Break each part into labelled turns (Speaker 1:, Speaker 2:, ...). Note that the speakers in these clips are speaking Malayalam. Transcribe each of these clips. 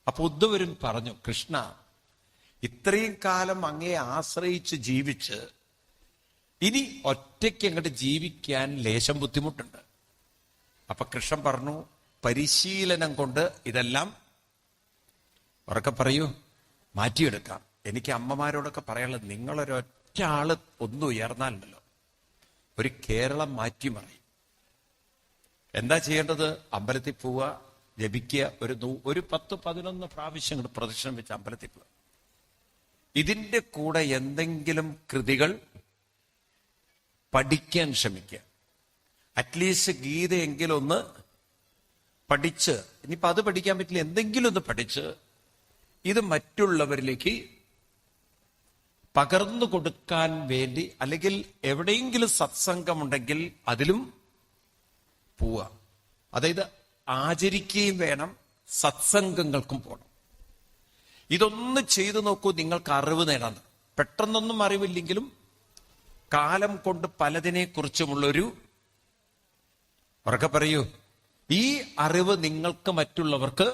Speaker 1: അപ്പൊ ഉദ്ധവരും പറഞ്ഞു, കൃഷ്ണ, ഇത്രയും കാലം അങ്ങയെ ആശ്രയിച്ച് ജീവിച്ച് ഇനി ഒറ്റയ്ക്ക് അങ്ങോട്ട് ജീവിക്കാൻ ലേശം ബുദ്ധിമുട്ടുണ്ട്. അപ്പൊ കൃഷ്ണൻ പറഞ്ഞു, പരിശീലനം കൊണ്ട് ഇതെല്ലാം ഉറക്കെ പറയൂ മാറ്റിയെടുക്കാം. എനിക്ക് അമ്മമാരോടൊക്കെ പറയാനുള്ളത്, നിങ്ങളൊരൊറ്റ ആള് ഒന്ന് ഉയർന്നാലുണ്ടല്ലോ ഒരു കേരളം മാറ്റിമറിയും. എന്താ ചെയ്യേണ്ടത്? അമ്പലത്തിൽ പോവുക, ജപിക്കുക, ഒരു 10-11 പ്രാവശ്യം പ്രദക്ഷിണം വെച്ച് അമ്പലത്തിൽ പോവുക. ഇതിന്റെ കൂടെ എന്തെങ്കിലും കൃതികൾ പഠിക്കാൻ ശ്രമിക്കുക. അറ്റ്ലീസ്റ്റ് ഗീതയെങ്കിലും ഒന്ന് പഠിച്ച്, ഇനിയിപ്പോ അത് പഠിക്കാൻ പറ്റില്ല, എന്തെങ്കിലും ഒന്ന് പഠിച്ച് ഇത് മറ്റുള്ളവരിലേക്ക് പകർന്നു കൊടുക്കാൻ വേണ്ടി, അല്ലെങ്കിൽ എവിടെയെങ്കിലും സത്സംഗമുണ്ടെങ്കിൽ അതിലും പോവുക. അതായത് ആചരിക്കുകയും വേണം, സത്സംഗങ്ങൾക്കും പോകണം. ഇതൊന്ന് ചെയ്തു നോക്കൂ, നിങ്ങൾക്ക് അറിവ് നേടാൻ. പെട്ടെന്നൊന്നും അറിവില്ലെങ്കിലും കാലം കൊണ്ട് പലതിനെ കുറിച്ചുമുള്ളൊരു, ഉറക്കെ പറയൂ, ഈ അറിവ് നിങ്ങൾക്ക് മറ്റുള്ളവർക്ക്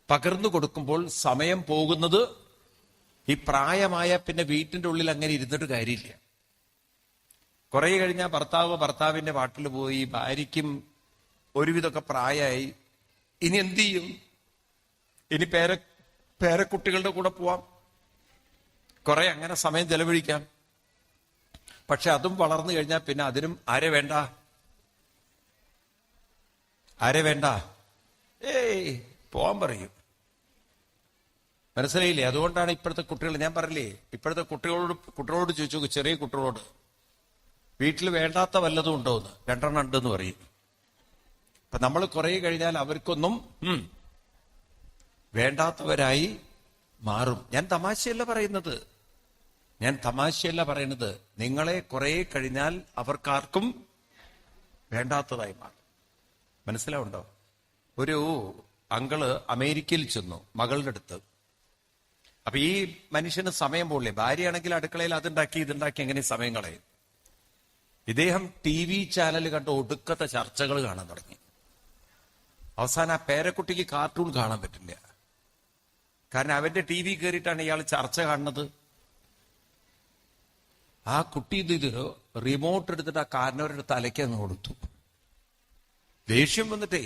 Speaker 1: പകർന്നു കൊടുക്കുമ്പോൾ സമയം പോകുന്നത്, ഈ പ്രായമായ പിന്നെ വീട്ടിന്റെ ഉള്ളിൽ അങ്ങനെ ഇരുന്നിട്ട് കാര്യമില്ല. കുറെ കഴിഞ്ഞാൽ ഭർത്താവിന്റെ പാട്ടിൽ പോയി, ഭാര്യയ്ക്കും ഒരുവിധമൊക്കെ പ്രായമായി. ഇനി എന്ത് ചെയ്യും? ഇനി പേരക്കുട്ടികളുടെ കൂടെ പോവാം, കുറെ അങ്ങനെ സമയം ചെലവഴിക്കാം. പക്ഷെ അതും വളർന്നു കഴിഞ്ഞാൽ പിന്നെ അതിനും ആരെ വേണ്ട? പോവാൻ പറയും. മനസ്സിലായില്ലേ? അതുകൊണ്ടാണ് ഇപ്പോഴത്തെ കുട്ടികൾ, ഞാൻ പറഞ്ഞില്ലേ, ഇപ്പോഴത്തെ കുട്ടികളോട് ചോദിച്ചു, ചെറിയ കുട്ടികളോട് വീട്ടിൽ വേണ്ടാത്ത വല്ലതും ഉണ്ടോ എന്ന്, 2 എണ്ണം ഉണ്ടെന്ന് പറയും. അപ്പൊ നമ്മൾ കുറെ കഴിഞ്ഞാൽ അവർക്കൊന്നും വേണ്ടാത്തവരായി മാറും. ഞാൻ തമാശയല്ല പറയുന്നത്, നിങ്ങളെ കുറെ കഴിഞ്ഞാൽ അവർക്കാർക്കും വേണ്ടാത്തതായി മാറും. മനസ്സിലാവുണ്ടോ? ഒരു അങ്കിള് അമേരിക്കയിൽ ചെന്നു മകളുടെ അടുത്ത്. അപ്പൊ ഈ മനുഷ്യന് സമയം പോകില്ലേ, ഭാര്യയാണെങ്കിൽ അടുക്കളയിൽ അതുണ്ടാക്കി ഇതുണ്ടാക്കി എങ്ങനെ സമയം കളയും. ഇദ്ദേഹം TV ചാനൽ കണ്ട് ഒടുക്കത്തെ ചർച്ചകൾ കാണാൻ തുടങ്ങി. അവസാനം ആ പേരക്കുട്ടിക്ക് കാർട്ടൂൺ കാണാൻ പറ്റില്ല. കാരണം അവന്റെ TV കയറിയിട്ടാണ് ഇയാൾ ചർച്ച കാണുന്നത്. ആ കുട്ടി ഇതിലോ റിമോട്ട് എടുത്തിട്ട് ആ കാരണവരുടെ തലയ്ക്ക് അങ്ങ് കൊടുത്തു. ദേഷ്യം വന്നിട്ടേ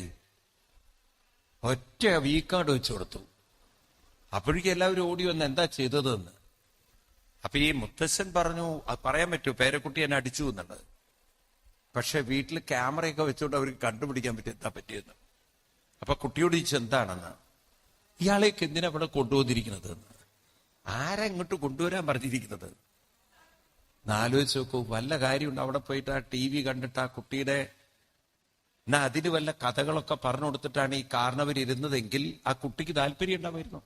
Speaker 1: ഒറ്റ വീക്കാർഡ് വെച്ച് കൊടുത്തു. അപ്പോഴേക്കും എല്ലാവരും ഓടി വന്ന് എന്താ ചെയ്തതെന്ന്. അപ്പൊ ഈ മുത്തശ്ശൻ പറഞ്ഞു, അത് പറയാൻ പറ്റൂ, പേരക്കുട്ടി എന്നെ അടിച്ചു എന്നുള്ളത്. പക്ഷെ വീട്ടിൽ ക്യാമറയൊക്കെ വെച്ചുകൊണ്ട് അവർക്ക് കണ്ടുപിടിക്കാൻ പറ്റും എന്താ പറ്റിയെന്ന്. അപ്പൊ കുട്ടിയോട് ചോദിച്ചു എന്താണെന്ന്. ഇയാളേക്ക് എന്തിനാ അവിടെ കൊണ്ടുവന്നിരിക്കുന്നത് എന്ന്. ആരാ ഇങ്ങോട്ട് കൊണ്ടുവരാൻ പറഞ്ഞിരിക്കുന്നത്? ആലോചിച്ച് നോക്കൂ, വല്ല കാര്യമുണ്ട് അവിടെ പോയിട്ട് ആ TV കണ്ടിട്ട് ആ കുട്ടിയുടെ എന്നാ അതിന് വല്ല കഥകളൊക്കെ പറഞ്ഞു കൊടുത്തിട്ടാണ് ഈ കാരണവർ ഇരുന്നതെങ്കിൽ ആ കുട്ടിക്ക് താല്പര്യം ഉണ്ടാവുമായിരുന്നു.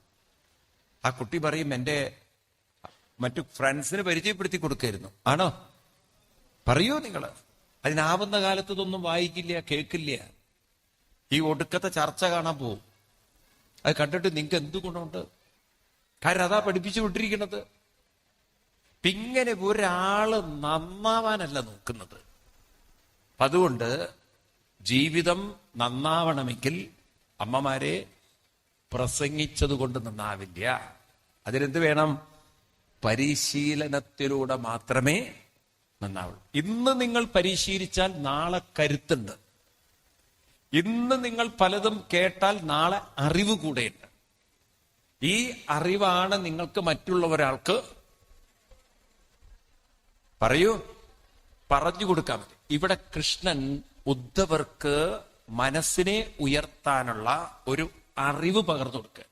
Speaker 1: ആ കുട്ടി പറയും, എന്റെ മറ്റു ഫ്രണ്ട്സിന് പരിചയപ്പെടുത്തി കൊടുക്കായിരുന്നു. ആണോ? പറയൂ നിങ്ങള്. അതിനാവുന്ന കാലത്ത് ഇതൊന്നും വായിക്കില്ല, കേൾക്കില്ല. ഈ ഒടുക്കത്തെ ചർച്ച കാണാൻ പോവും. അത് കണ്ടിട്ട് നിങ്ങൾക്ക് എന്ത് ഗുണമുണ്ട്? കാരണം അതാ പഠിപ്പിച്ചു വിട്ടിരിക്കുന്നത്. ഇങ്ങനെ ഒരാള് നന്നാവാനല്ല നോക്കുന്നത്. അതുകൊണ്ട് ജീവിതം നന്നാവണമെങ്കിൽ അമ്മമാരെ പ്രസംഗിച്ചത് കൊണ്ട് നന്നാവില്ല. അതിനെന്ത് വേണം? പരിശീലനത്തിലൂടെ മാത്രമേ നന്നാവുള്ളൂ. ഇന്ന് നിങ്ങൾ പരിശീലിച്ചാൽ നാളെ കരുത്തുണ്ട്. ഇന്ന് നിങ്ങൾ പലതും കേട്ടാൽ നാളെ അറിവ് കൂടെയുണ്ട്. ഈ അറിവാണ് നിങ്ങൾക്ക് മറ്റുള്ളവരാൾക്ക് പറഞ്ഞു കൊടുക്കാൻ പറ്റും. ഇവിടെ കൃഷ്ണൻ ഉദ്ധവർക്ക് മനസ്സിനെ ഉയർത്താനുള്ള ഒരു അറിവ് പകർന്നു കൊടുക്കുക.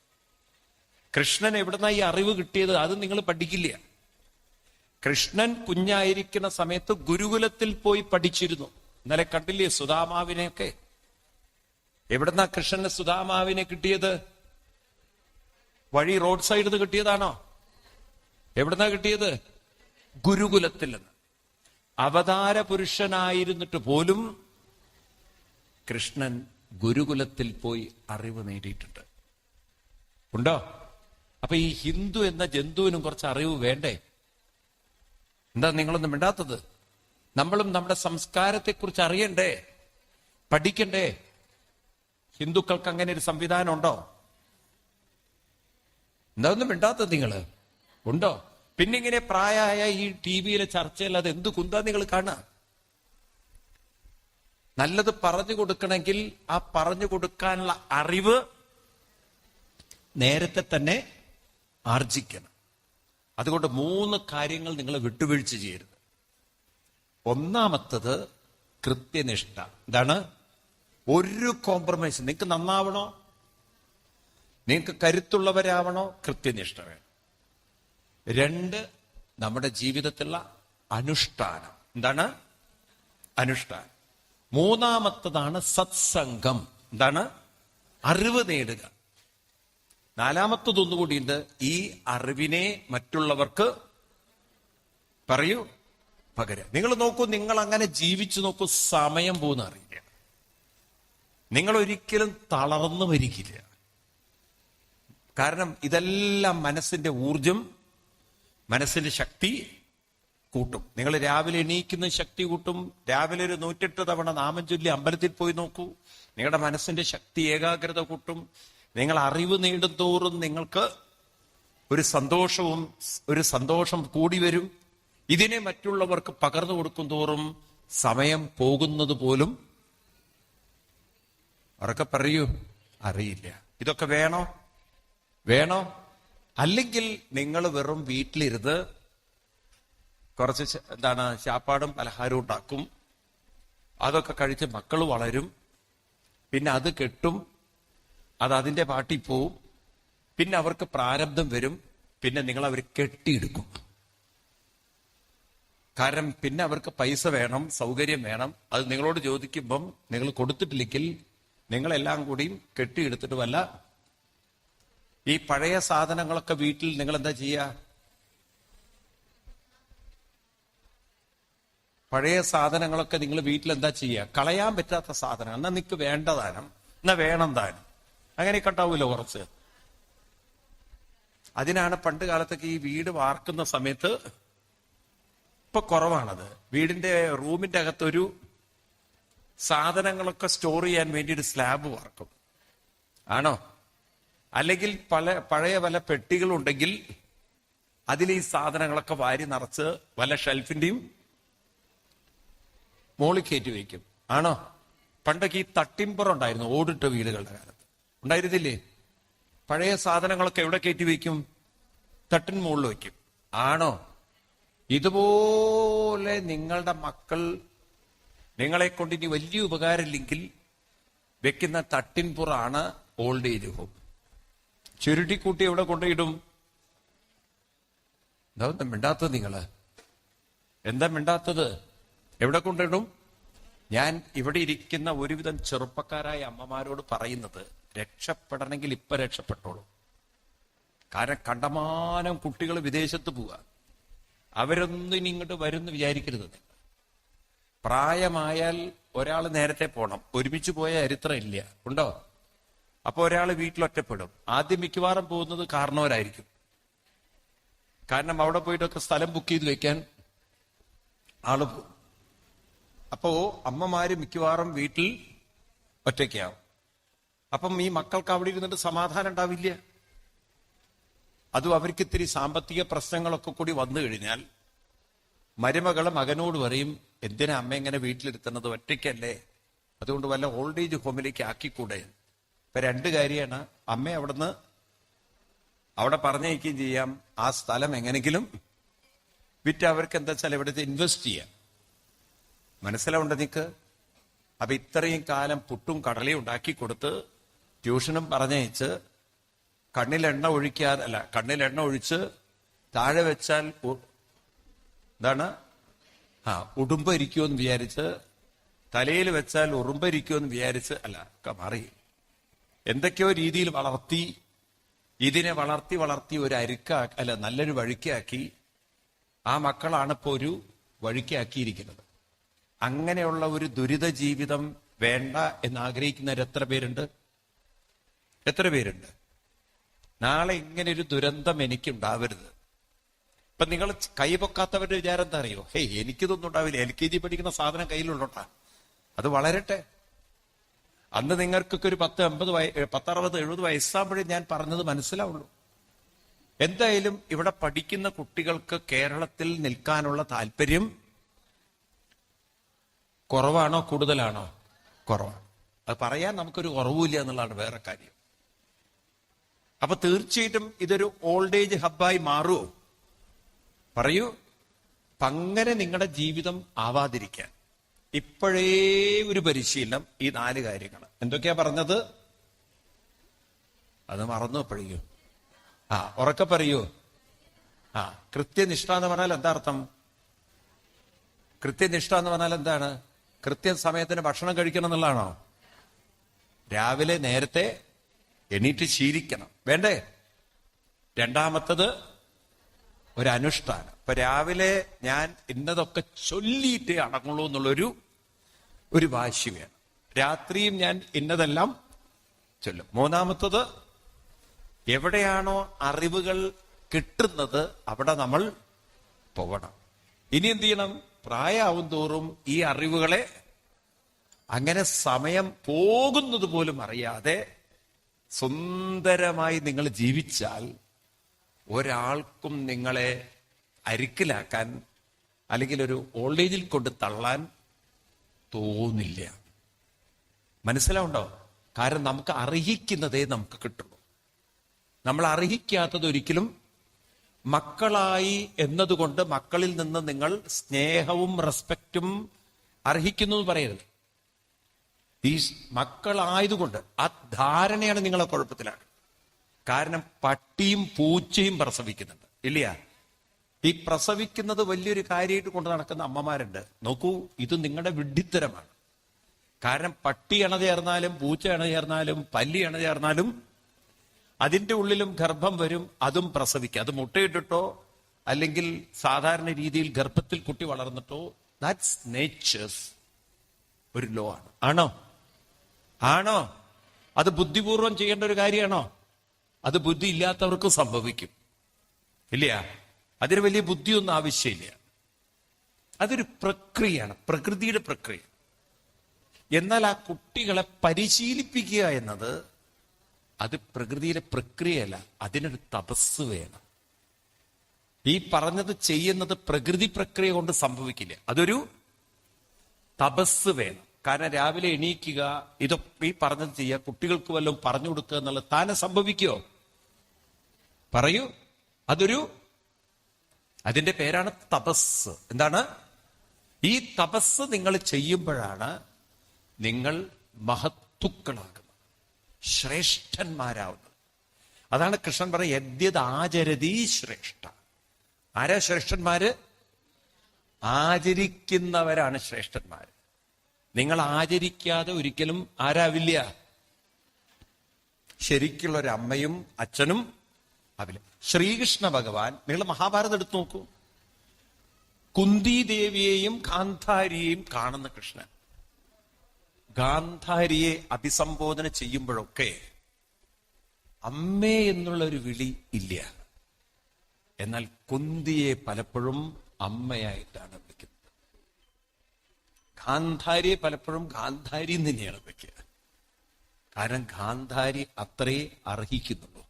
Speaker 1: കൃഷ്ണൻ എവിടുന്ന ഈ അറിവ് കിട്ടിയത്? അത് നിങ്ങൾ പഠിക്കില്ല. കൃഷ്ണൻ കുഞ്ഞായിരിക്കുന്ന സമയത്ത് ഗുരുകുലത്തിൽ പോയി പഠിച്ചിരുന്നു. ഇന്നലെ കണ്ടില്ലേ സുധാമാവിനെയൊക്കെ? എവിടുന്ന കൃഷ്ണന് സുധാമാവിനെ കിട്ടിയത്? വഴി റോഡ് സൈഡിൽ നിന്ന് കിട്ടിയതാണോ? എവിടുന്നാ കിട്ടിയത്? ഗുരുകുലത്തിൽ നിന്ന്. അവതാര പുരുഷനായിരുന്നിട്ട് പോലും കൃഷ്ണൻ ഗുരുകുലത്തിൽ പോയി അറിവ് നേടിയിട്ടുണ്ട്. ഉണ്ടോ? അപ്പൊ ഈ ഹിന്ദു എന്ന ജന്തുവിനും കുറച്ച് അറിവ് വേണ്ടേ? എന്താ നിങ്ങളൊന്നും മിണ്ടാത്തത്? നമ്മളും നമ്മുടെ സംസ്കാരത്തെക്കുറിച്ച് അറിയണ്ടേ? പഠിക്കണ്ടേ? ഹിന്ദുക്കൾക്ക് അങ്ങനെ ഒരു സംവിധാനം ഉണ്ടോ? എന്താ ഒന്നും മിണ്ടാത്തത് നിങ്ങള്? ഉണ്ടോ? പിന്നെ ഇങ്ങനെ പ്രായമായ ഈ TV-യിലെ ചർച്ചയിൽ അത് എന്ത് കുന്താ നിങ്ങൾ കാണുക? നല്ലത് പറഞ്ഞു കൊടുക്കണമെങ്കിൽ ആ പറഞ്ഞു കൊടുക്കാനുള്ള അറിവ് നേരത്തെ തന്നെ ആർജിക്കണം. അതുകൊണ്ട് 3 കാര്യങ്ങൾ നിങ്ങൾ വിട്ടുവീഴ്ച ചെയ്യരുത്. ഒന്നാമത്തത് കൃത്യനിഷ്ഠ. എന്താണ്? ഒരു കോംപ്രമൈസ്. നിങ്ങൾക്ക് നന്നാവണോ, നിങ്ങൾക്ക് കരുത്തുള്ളവരാവണോ, കൃത്യനിഷ്ഠ വേണം. 2, നമ്മുടെ ജീവിതത്തിലുള്ള അനുഷ്ഠാനം. എന്താണ്? അനുഷ്ഠാനം. 3-മത്തതാണ് സത്സംഗം. എന്താണ്? അറിവ് നേടുക. 4-മത്തതൊന്നുകൂടിയുണ്ട്. ഈ അറിവിനെ മറ്റുള്ളവർക്ക് പറയൂ, പകരം. നിങ്ങൾ നോക്കൂ, നിങ്ങൾ അങ്ങനെ ജീവിച്ചു നോക്കൂ, സമയം പോകുന്ന അറിയില്ല. നിങ്ങൾ ഒരിക്കലും തളർന്നു വരിക്കില്ല. കാരണം ഇതെല്ലാം മനസ്സിന്റെ ഊർജം, മനസ്സിന്റെ ശക്തി കൂട്ടും. നിങ്ങൾ രാവിലെ എണീക്കുന്ന ശക്തി കൂട്ടും. രാവിലെ ഒരു 108 തവണ നാമം ചൊല്ലി അമ്പലത്തിൽ പോയി നോക്കൂ, നിങ്ങളുടെ മനസ്സിന്റെ ശക്തി, ഏകാഗ്രത കൂട്ടും. നിങ്ങൾ അറിവ് നേടും തോറും നിങ്ങൾക്ക് ഒരു സന്തോഷം കൂടി വരും. ഇതിനെ മറ്റുള്ളവർക്ക് പകർന്നു കൊടുക്കും തോറും സമയം പോകുന്നത് പോലും അവരൊക്കെ പറയൂ അറിയില്ല. ഇതൊക്കെ വേണോ? അല്ലെങ്കിൽ നിങ്ങൾ വെറും വീട്ടിലിരുന്ന് കുറച്ച് ശാപ്പാടും പലഹാരവും ഉണ്ടാക്കും. അതൊക്കെ കഴിച്ച് മക്കൾ വളരും. പിന്നെ അത് കെട്ടും, അത് അതിന്റെ പാട്ടിൽ പോവും. പിന്നെ അവർക്ക് പ്രാരബ്ധം വരും. പിന്നെ നിങ്ങൾ അവർ കെട്ടിയെടുക്കും. കാരണം പിന്നെ അവർക്ക് പൈസ വേണം, സൗകര്യം വേണം. അത് നിങ്ങളോട് ചോദിക്കുമ്പം നിങ്ങൾ കൊടുത്തിട്ടില്ലെങ്കിൽ നിങ്ങളെല്ലാം കൂടിയും കെട്ടിയെടുത്തിട്ട് വല്ല ഈ പഴയ സാധനങ്ങളൊക്കെ വീട്ടിൽ നിങ്ങൾ എന്താ ചെയ്യുക? പഴയ സാധനങ്ങളൊക്കെ നിങ്ങൾ വീട്ടിൽ എന്താ ചെയ്യുക? കളയാൻ പറ്റാത്ത സാധനം. എന്നാ നിനക്ക് വേണ്ടതാനം, എന്നാ വേണം താനും, അങ്ങനെയൊക്കെ ഉണ്ടാവുമല്ലോ കുറച്ച്. അതിനാണ് പണ്ട് കാലത്തൊക്കെ ഈ വീട് വാർക്കുന്ന സമയത്ത്, ഇപ്പൊ കുറവാണത്, വീടിന്റെ റൂമിന്റെ അകത്തൊരു സാധനങ്ങളൊക്കെ സ്റ്റോർ ചെയ്യാൻ വേണ്ടി ഒരു സ്ലാബ് വാർക്കും. ആണോ? അല്ലെങ്കിൽ പഴയ പല പെട്ടികളുണ്ടെങ്കിൽ അതിൽ ഈ സാധനങ്ങളൊക്കെ വാരി നിറച്ച് വല്ല ഷെൽഫിന്റെയും മോളിൽ കയറ്റി വയ്ക്കും. ആണോ? പണ്ടൊക്കെ ഈ തട്ടിമ്പുറം ഉണ്ടായിരുന്നു, ഓടിട്ട വീടുകളുടെ കാലത്ത് ഉണ്ടായിരുന്നില്ലേ? പഴയ സാധനങ്ങളൊക്കെ എവിടെ കയറ്റി വയ്ക്കും? തട്ടിൻ മുകളിൽ വയ്ക്കും. ആണോ? ഇതുപോലെ നിങ്ങളുടെ മക്കൾ നിങ്ങളെ കൊണ്ട് ഇനി വലിയ ഉപകാരമില്ലെങ്കിൽ വെക്കുന്ന തട്ടിൻപുറാണ് ഓൾഡ് ഏജ് ഹോം. ചുരുട്ടിക്കൂട്ടി എവിടെ കൊണ്ടുപോയിടും? എന്താ മിണ്ടാത്തത് നിങ്ങള്? എന്താ മിണ്ടാത്തത്? എവിടെ കൊണ്ടിടും? ഞാൻ ഇവിടെ ഇരിക്കുന്ന ഒരുവിധം ചെറുപ്പക്കാരായ അമ്മമാരോട് പറയുന്നത്, രക്ഷപ്പെടണമെങ്കിൽ ഇപ്പൊ രക്ഷപ്പെട്ടോളൂ. കാരണം കണ്ടമാനം കുട്ടികൾ വിദേശത്ത് പോവുക. അവരൊന്നും ഇനി ഇങ്ങോട്ട് വരുമെന്ന് വിചാരിക്കരുത്. പ്രായമായാൽ ഒരാൾ നേരത്തെ പോണം. ഒരുമിച്ച് പോയ ചരിത്രം ഇല്ല. ഉണ്ടോ? അപ്പൊ ഒരാൾ വീട്ടിൽ ഒറ്റപ്പെടും. ആദ്യം മിക്കവാറും പോകുന്നത് കാരണവരായിരിക്കും. കാരണം അവിടെ പോയിട്ടൊക്കെ സ്ഥലം ബുക്ക് ചെയ്ത് വെക്കാൻ ആള് പോകും. അപ്പോ അമ്മമാര് മിക്കവാറും വീട്ടിൽ ഒറ്റയ്ക്കാവും. അപ്പം ഈ മക്കൾക്ക് അവിടെ ഇരുന്നിട്ട് സമാധാനം ഉണ്ടാവില്ല. അതും അവർക്ക് ഇത്തിരി സാമ്പത്തിക പ്രശ്നങ്ങളൊക്കെ കൂടി വന്നു കഴിഞ്ഞാൽ മരുമകള് മകനോട് പറയും, എന്തിനാ അമ്മ ഇങ്ങനെ വീട്ടിലിരുത്തുന്നത്, ഒറ്റയ്ക്കല്ലേ, അതുകൊണ്ട് വല്ല ഓൾഡ് ഏജ് ഹോമിലേക്ക് ആക്കിക്കൂടെ. ഇപ്പൊ 2 കാര്യമാണ്. അമ്മയെ അവിടെ പറഞ്ഞയക്കുകയും ചെയ്യാം, ആ സ്ഥലം എങ്ങനെങ്കിലും വിറ്റ് അവർക്ക് എന്താ വെച്ചാൽ ഇവിടുത്തെ ഇൻവെസ്റ്റ് ചെയ്യാം. മനസ്സിലാവുണ്ട് നിക്ക്? അപ്പൊ ഇത്രയും കാലം പുട്ടും കടലയും ഉണ്ടാക്കി കൊടുത്ത് ട്യൂഷനും പറഞ്ഞയച്ച് കണ്ണിലെണ്ണ ഒഴിച്ച് താഴെ വെച്ചാൽ എന്താണ് ഉടുമ്പരിക്കുമെന്ന് വിചാരിച്ച്, തലയിൽ വെച്ചാൽ ഉറുമ്പരിക്കുമെന്ന് വിചാരിച്ച്, മാറി എന്തൊക്കെയോ രീതിയിൽ വളർത്തി, ഇതിനെ വളർത്തി ഒരു നല്ലൊരു വഴിക്കാക്കി. ആ മക്കളാണ് ഇപ്പോ ഒരു വഴിക്കാക്കിയിരിക്കുന്നത്. അങ്ങനെയുള്ള ഒരു ദുരിത ജീവിതം വേണ്ട എന്ന് ആഗ്രഹിക്കുന്നവർ എത്ര പേരുണ്ട്? നാളെ ഇങ്ങനെ ഒരു ദുരന്തം എനിക്കുണ്ടാവരുത്. ഇപ്പൊ നിങ്ങൾ കൈപൊക്കാത്തവരുടെ വിചാരം എന്താ അറിയോ? എനിക്കിതൊന്നും ഉണ്ടാവില്ല, LKG പഠിക്കുന്ന സാധനം കയ്യിലുള്ളോട്ടാ, അത് വളരട്ടെ. അന്ന് നിങ്ങൾക്കൊക്കെ ഒരു 10, 50, 60, 70 വയസ്സാകുമ്പോഴേ ഞാൻ പറഞ്ഞത് മനസ്സിലാവുള്ളൂ. എന്തായാലും ഇവിടെ പഠിക്കുന്ന കുട്ടികൾക്ക് കേരളത്തിൽ നിൽക്കാനുള്ള താല്പര്യം കുറവാണോ കൂടുതലാണോ? കുറവാണ്. അത് പറയാൻ നമുക്കൊരു കുറവുമില്ല എന്നുള്ളതാണ് വേറെ കാര്യം. അപ്പൊ തീർച്ചയായിട്ടും ഇതൊരു ഓൾഡ് ഏജ് ഹബ്ബായി മാറുമോ? പറയൂ. അങ്ങനെ നിങ്ങളുടെ ജീവിതം ആവാതിരിക്കാൻ ഇപ്പോഴേ ഒരു പരിശീലനം. ഈ 4 കാര്യങ്ങൾ എന്തൊക്കെയാ പറഞ്ഞത്? അത് മറന്നു എപ്പോഴേക്കും. ഉറക്കെ പറയൂ. കൃത്യനിഷ്ഠ എന്ന് പറഞ്ഞാൽ എന്താ അർത്ഥം? കൃത്യനിഷ്ഠ എന്ന് പറഞ്ഞാൽ എന്താണ്? കൃത്യം സമയത്തിന് ഭക്ഷണം കഴിക്കണം എന്നുള്ളതാണോ? രാവിലെ നേരത്തെ എണീറ്റ് ശീലിക്കണം, വേണ്ടേ? രണ്ടാമത്തത് ഒരു അനുഷ്ഠാനം. ഇപ്പൊ രാവിലെ ഞാൻ ഇന്നതൊക്കെ ചൊല്ലിയിട്ടേ അടങ്ങുള്ളൂ എന്നുള്ളൊരു വാശി വേണം. രാത്രിയും ഞാൻ ഇന്നതെല്ലാം ചൊല്ലും. മൂന്നാമത്തത്, എവിടെയാണോ അറിവുകൾ കിട്ടുന്നത് അവിടെ നമ്മൾ പോകണം. ഇനി എന്ത് ചെയ്യണം? പ്രായമാവും തോറും ഈ അറിവുകളെ അങ്ങനെ സമയം പോകുന്നത് പോലും അറിയാതെ സുന്ദരമായി നിങ്ങൾ ജീവിച്ചാൽ ഒരാൾക്കും നിങ്ങളെ അരിക്കിലാക്കാൻ അല്ലെങ്കിൽ ഒരു ഓൾഡ് ഏജിൽ കൊണ്ട് തള്ളാൻ തോന്നില്ല. മനസ്സിലാവുണ്ടോ? കാരണം നമുക്ക് അർഹിക്കുന്നതേ നമുക്ക് കിട്ടുള്ളൂ. നമ്മൾ അർഹിക്കാത്തത് ഒരിക്കലും മക്കളായി എന്നതുകൊണ്ട് മക്കളിൽ നിന്ന് നിങ്ങൾ സ്നേഹവും റെസ്പെക്റ്റും അർഹിക്കുന്നു എന്ന് പറയരുത്. ഈ മക്കളായതുകൊണ്ട് ആ ധാരണയാണ് നിങ്ങളെ കുഴപ്പത്തിലാണ്. കാരണം പട്ടിയും പൂച്ചയും പ്രസവിക്കുന്നുണ്ട്, ഇല്ലയാ? ഈ പ്രസവിക്കുന്നത് വലിയൊരു കാര്യമായിട്ട് കൊണ്ട് നടക്കുന്ന അമ്മമാരുണ്ട്. നോക്കൂ, ഇത് നിങ്ങളുടെ വിഡ്ഢിത്തരമാണ്. കാരണം പട്ടി അണ ചേർന്നാലും പൂച്ച അണ ചേർന്നാലും പല്ലി അണ ചേർന്നാലും അതിന്റെ ഉള്ളിലും ഗർഭം വരും, അതും പ്രസവിക്കുക. അത് മുട്ടയിട്ടിട്ടോ അല്ലെങ്കിൽ സാധാരണ രീതിയിൽ ഗർഭത്തിൽ കുട്ടി വളർന്നിട്ടോ, ദാറ്റ്സ് നേച്ചേഴ്സ് ഒരു ലോ ആണ്. ആണോ? അത് ബുദ്ധിപൂർവം ചെയ്യേണ്ട ഒരു കാര്യമാണോ? അത് ബുദ്ധി ഇല്ലാത്തവർക്ക് സംഭവിക്കും, ഇല്ല? അതിന് വലിയ ബുദ്ധിയൊന്നും ആവശ്യമില്ല. അതൊരു പ്രക്രിയയാണ്, പ്രകൃതിയുടെ പ്രക്രിയ. എന്നാൽ ആ കുട്ടികളെ പരിശീലിപ്പിക്കുക എന്നത് അത് പ്രകൃതിയിലെ പ്രക്രിയയല്ല, അതിനൊരു തപസ് വേണം. ഈ പറഞ്ഞത് ചെയ്യുന്നത് പ്രകൃതി പ്രക്രിയ കൊണ്ട് സംഭവിക്കില്ല, അതൊരു തപസ് വേണം. കാരണം രാവിലെ എണീക്കുക, ഇതൊക്കെ ഈ പറഞ്ഞത് ചെയ്യുക, കുട്ടികൾക്ക് വല്ലതും പറഞ്ഞു കൊടുക്കുക എന്നുള്ളത് താനെ സംഭവിക്കുമോ? പറയൂ. അതിന്റെ പേരാണ് തപസ്. എന്താണ്? ഈ തപസ് നിങ്ങൾ ചെയ്യുമ്പോഴാണ് നിങ്ങൾ മഹത്തുക്കളാകുന്നത്, ശ്രേഷ്ഠന്മാരാവുന്നത്. അതാണ് കൃഷ്ണൻ പറയുക, യദ്യത് ആചരതി ശ്രേഷ്ഠ. ആരാ ശ്രേഷ്ഠന്മാര്? ആചരിക്കുന്നവരാണ് ശ്രേഷ്ഠന്മാര്. നിങ്ങൾ ആചരിക്കാതെ ഒരിക്കലും ആരാവില്ല? ശരിക്കുള്ള ഒരു അമ്മയും അച്ഛനും ആവില്ല. ശ്രീകൃഷ്ണ ഭഗവാൻ, നിങ്ങൾ മഹാഭാരതം എടുത്തു നോക്കൂ, കുന്തി ദേവിയെയും ഗാന്ധാരിയെയും കാണുന്ന കൃഷ്ണൻ ഗാന്ധാരിയെ അഭിസംബോധന ചെയ്യുമ്പോഴൊക്കെ അമ്മേ എന്നുള്ള ഒരു വിളി ഇല്ല. എന്നാൽ കുന്തിയെ പലപ്പോഴും അമ്മയായിട്ടാണ് വിളിക്കുന്നത്. ഗാന്ധാരിയെ പലപ്പോഴും ഗാന്ധാരി തന്നെയാണ് വിളിക്കുക. കാരണം ഗാന്ധാരി അത്രേ അർഹിക്കുന്നുള്ളൂ.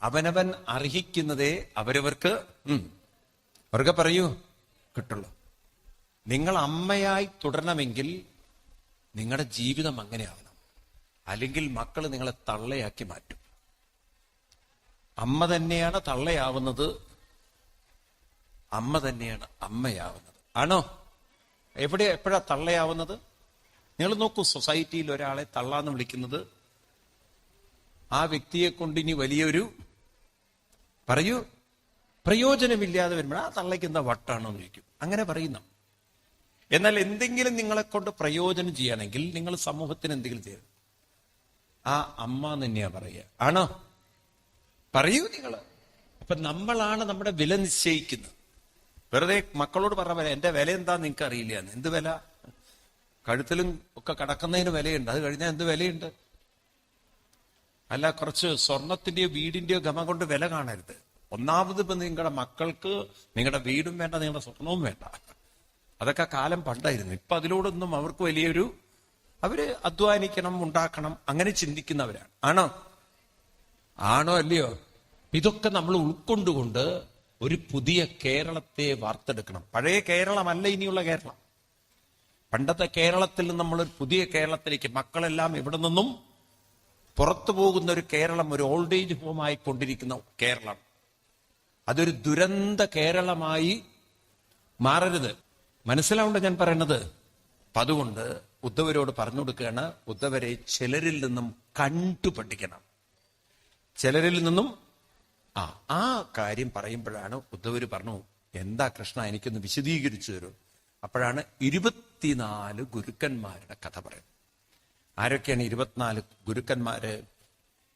Speaker 1: അവനവൻ അർഹിക്കുന്നതേ അവരവർക്ക് അവർക്ക് പറയൂ കിട്ടുള്ളൂ. നിങ്ങൾ അമ്മയായി തുടരണമെങ്കിൽ നിങ്ങളുടെ ജീവിതം അങ്ങനെയാവണം. അല്ലെങ്കിൽ മക്കൾ നിങ്ങളെ തള്ളയാക്കി മാറ്റും. അമ്മ തന്നെയാണ് തള്ളയാവുന്നത്, അമ്മ തന്നെയാണ് അമ്മയാവുന്നത്. ആണോ? എപ്പോഴാ തള്ളയാവുന്നത്? നിങ്ങൾ നോക്കൂ, സൊസൈറ്റിയിൽ ഒരാളെ തള്ളാന്ന് വിളിക്കുന്നത് ആ വ്യക്തിയെ കൊണ്ട് ഇനി വലിയൊരു പറയൂ പ്രയോജനമില്ലാതെ വരുമ്പോൾ ആ തള്ളയ്ക്ക് എന്താ വട്ടാണോ എന്ന് ചോദിക്കും. അങ്ങനെ പറയുന്നു. എന്നാൽ എന്തെങ്കിലും നിങ്ങളെ കൊണ്ട് പ്രയോജനം ചെയ്യണമെങ്കിൽ നിങ്ങൾ സമൂഹത്തിന് എന്തെങ്കിലും ചെയ്യണം. ആ അമ്മ തന്നെയാ പറയുക. ആണോ? പറയൂ നിങ്ങൾ. അപ്പൊ നമ്മളാണ് നമ്മുടെ വില നിശ്ചയിക്കുന്നത്. വെറുതെ മക്കളോട് പറഞ്ഞ പോലെ എന്റെ വില എന്താ നിങ്ങൾക്ക് അറിയില്ല. എന്ത് വില? കഴുത്തിലും ഒക്കെ കടക്കുന്നതിന് വിലയുണ്ട്, അത് കഴിഞ്ഞാൽ എന്ത് വിലയുണ്ട്? അല്ല, കുറച്ച് സ്വർണത്തിന്റെയോ വീടിന്റെയോ ഗമ കൊണ്ട് വില കാണരുത്. ഒന്നാമത് ഇപ്പൊ നിങ്ങളുടെ മക്കൾക്ക് നിങ്ങളുടെ വീടും വേണ്ട, നിങ്ങളുടെ സ്വർണവും വേണ്ട. അതൊക്കെ കാലം പണ്ടായിരുന്നു. ഇപ്പൊ അതിലൂടൊന്നും അവർക്ക് വലിയൊരു, അവര് അധ്വാനിക്കണം, ഉണ്ടാക്കണം, അങ്ങനെ ചിന്തിക്കുന്നവരാണ്. ആണോ? അല്ലയോ? ഇതൊക്കെ നമ്മൾ ഉൾക്കൊണ്ടുകൊണ്ട് ഒരു പുതിയ കേരളത്തെ വാർത്തെടുക്കണം. പഴയ കേരളമല്ല ഇനിയുള്ള കേരളം. പണ്ടത്തെ കേരളത്തിൽ നിന്ന് നമ്മളൊരു പുതിയ കേരളത്തിലേക്ക്, മക്കളെല്ലാം ഇവിടെ നിന്നും പുറത്തു പോകുന്ന ഒരു കേരളം, ഒരു ഓൾഡ് ഏജ് ഹോമായി കൊണ്ടിരിക്കുന്ന കേരളം, അതൊരു ദുരന്ത കേരളമായി മാറരുത്. മനസ്സിലാവുണ്ട് ഞാൻ പറയണത്? അപ്പൊ അതുകൊണ്ട് ഉദ്ധവരോട് പറഞ്ഞു കൊടുക്കുകയാണ്, ഉദ്ധവരെ ചിലരിൽ നിന്നും കണ്ടു പഠിക്കണം. ചിലരിൽ നിന്നും ആ കാര്യം പറയുമ്പോഴാണ് ഉദ്ധവര് പറഞ്ഞു, എന്താ കൃഷ്ണ, എനിക്കൊന്ന് വിശദീകരിച്ചു തരും. അപ്പോഴാണ് 24 ഗുരുക്കന്മാരുടെ കഥ പറയുന്നത്. ആരൊക്കെയാണ് 24 ഗുരുക്കന്മാര്?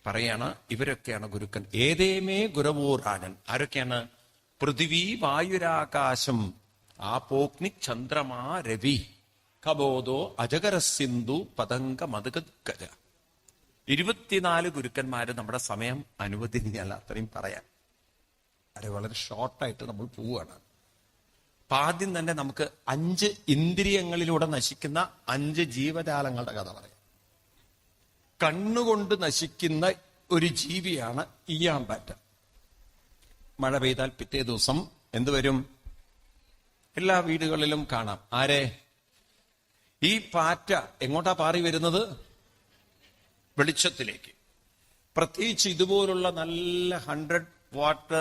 Speaker 1: പറയാണ്, ഇവരൊക്കെയാണ് ഗുരുക്കൻ. ഏതേമേ ഗുരവോറാനൻ. ആരൊക്കെയാണ്? പൃഥിവി, വായുരാകാശം, ആപോഗ്നി, ചന്ദ്രമാ, രവി, കബോധോ, അജഗര, സിന്ധു, പതംഗ, മതഗജ. 24 ഗുരുക്കന്മാര്. നമ്മുടെ സമയം അനുവദനീയല്ല അത്രയും പറയാൻ. അത് വളരെ ഷോർട്ടായിട്ട് നമ്മൾ പോവുകയാണ്. അപ്പൊ ആദ്യം തന്നെ നമുക്ക് 5 ഇന്ദ്രിയങ്ങളിലൂടെ നശിക്കുന്ന 5 ജീവജാലങ്ങളുടെ കഥ പറയാം. കണ്ണുകൊണ്ട് നശിക്കുന്ന ഒരു ജീവിയാണ് ഈയാമ്പാറ്റ. മഴ പെയ്താൽ പിറ്റേ ദിവസം എന്തുവരും? എല്ലാ വീടുകളിലും കാണാം. ആരെ? ഈ പാറ്റ എങ്ങോട്ടാ പാറി വരുന്നത്? വെളിച്ചത്തിലേക്ക്. പ്രത്യേകിച്ച് ഇതുപോലുള്ള നല്ല 100 വാട്ട്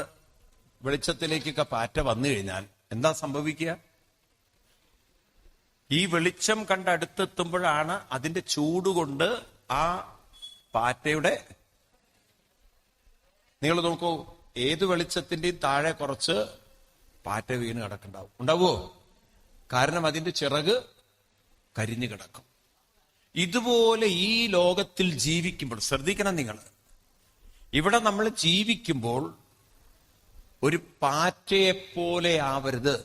Speaker 1: വെളിച്ചത്തിലേക്കൊക്കെ പാറ്റ വന്നു കഴിഞ്ഞാൽ എന്താ സംഭവിക്കുക? ഈ വെളിച്ചം കണ്ടടുത്തെത്തുമ്പോഴാണ് അതിന്റെ ചൂടുകൊണ്ട് ആ പാറ്റയുടെ, നിങ്ങൾ നോക്കൂ, ഏത് വെളിച്ചത്തിന്റെയും താഴെ കുറച്ച് പാറ്റ വീണ് കിടക്കുന്നുണ്ടാവും. ഉണ്ടാവുമോ? കാരണം അതിന്റെ ചിറക് കരിഞ്ഞു കിടക്കും. ഇതുപോലെ ഈ ലോകത്തിൽ ജീവിക്കുമ്പോൾ ശ്രദ്ധിക്കണം നിങ്ങൾ. ഇവിടെ നമ്മൾ ജീവിക്കുമ്പോൾ ഒരു പാറ്റയെപ്പോലെ ആവരുത്.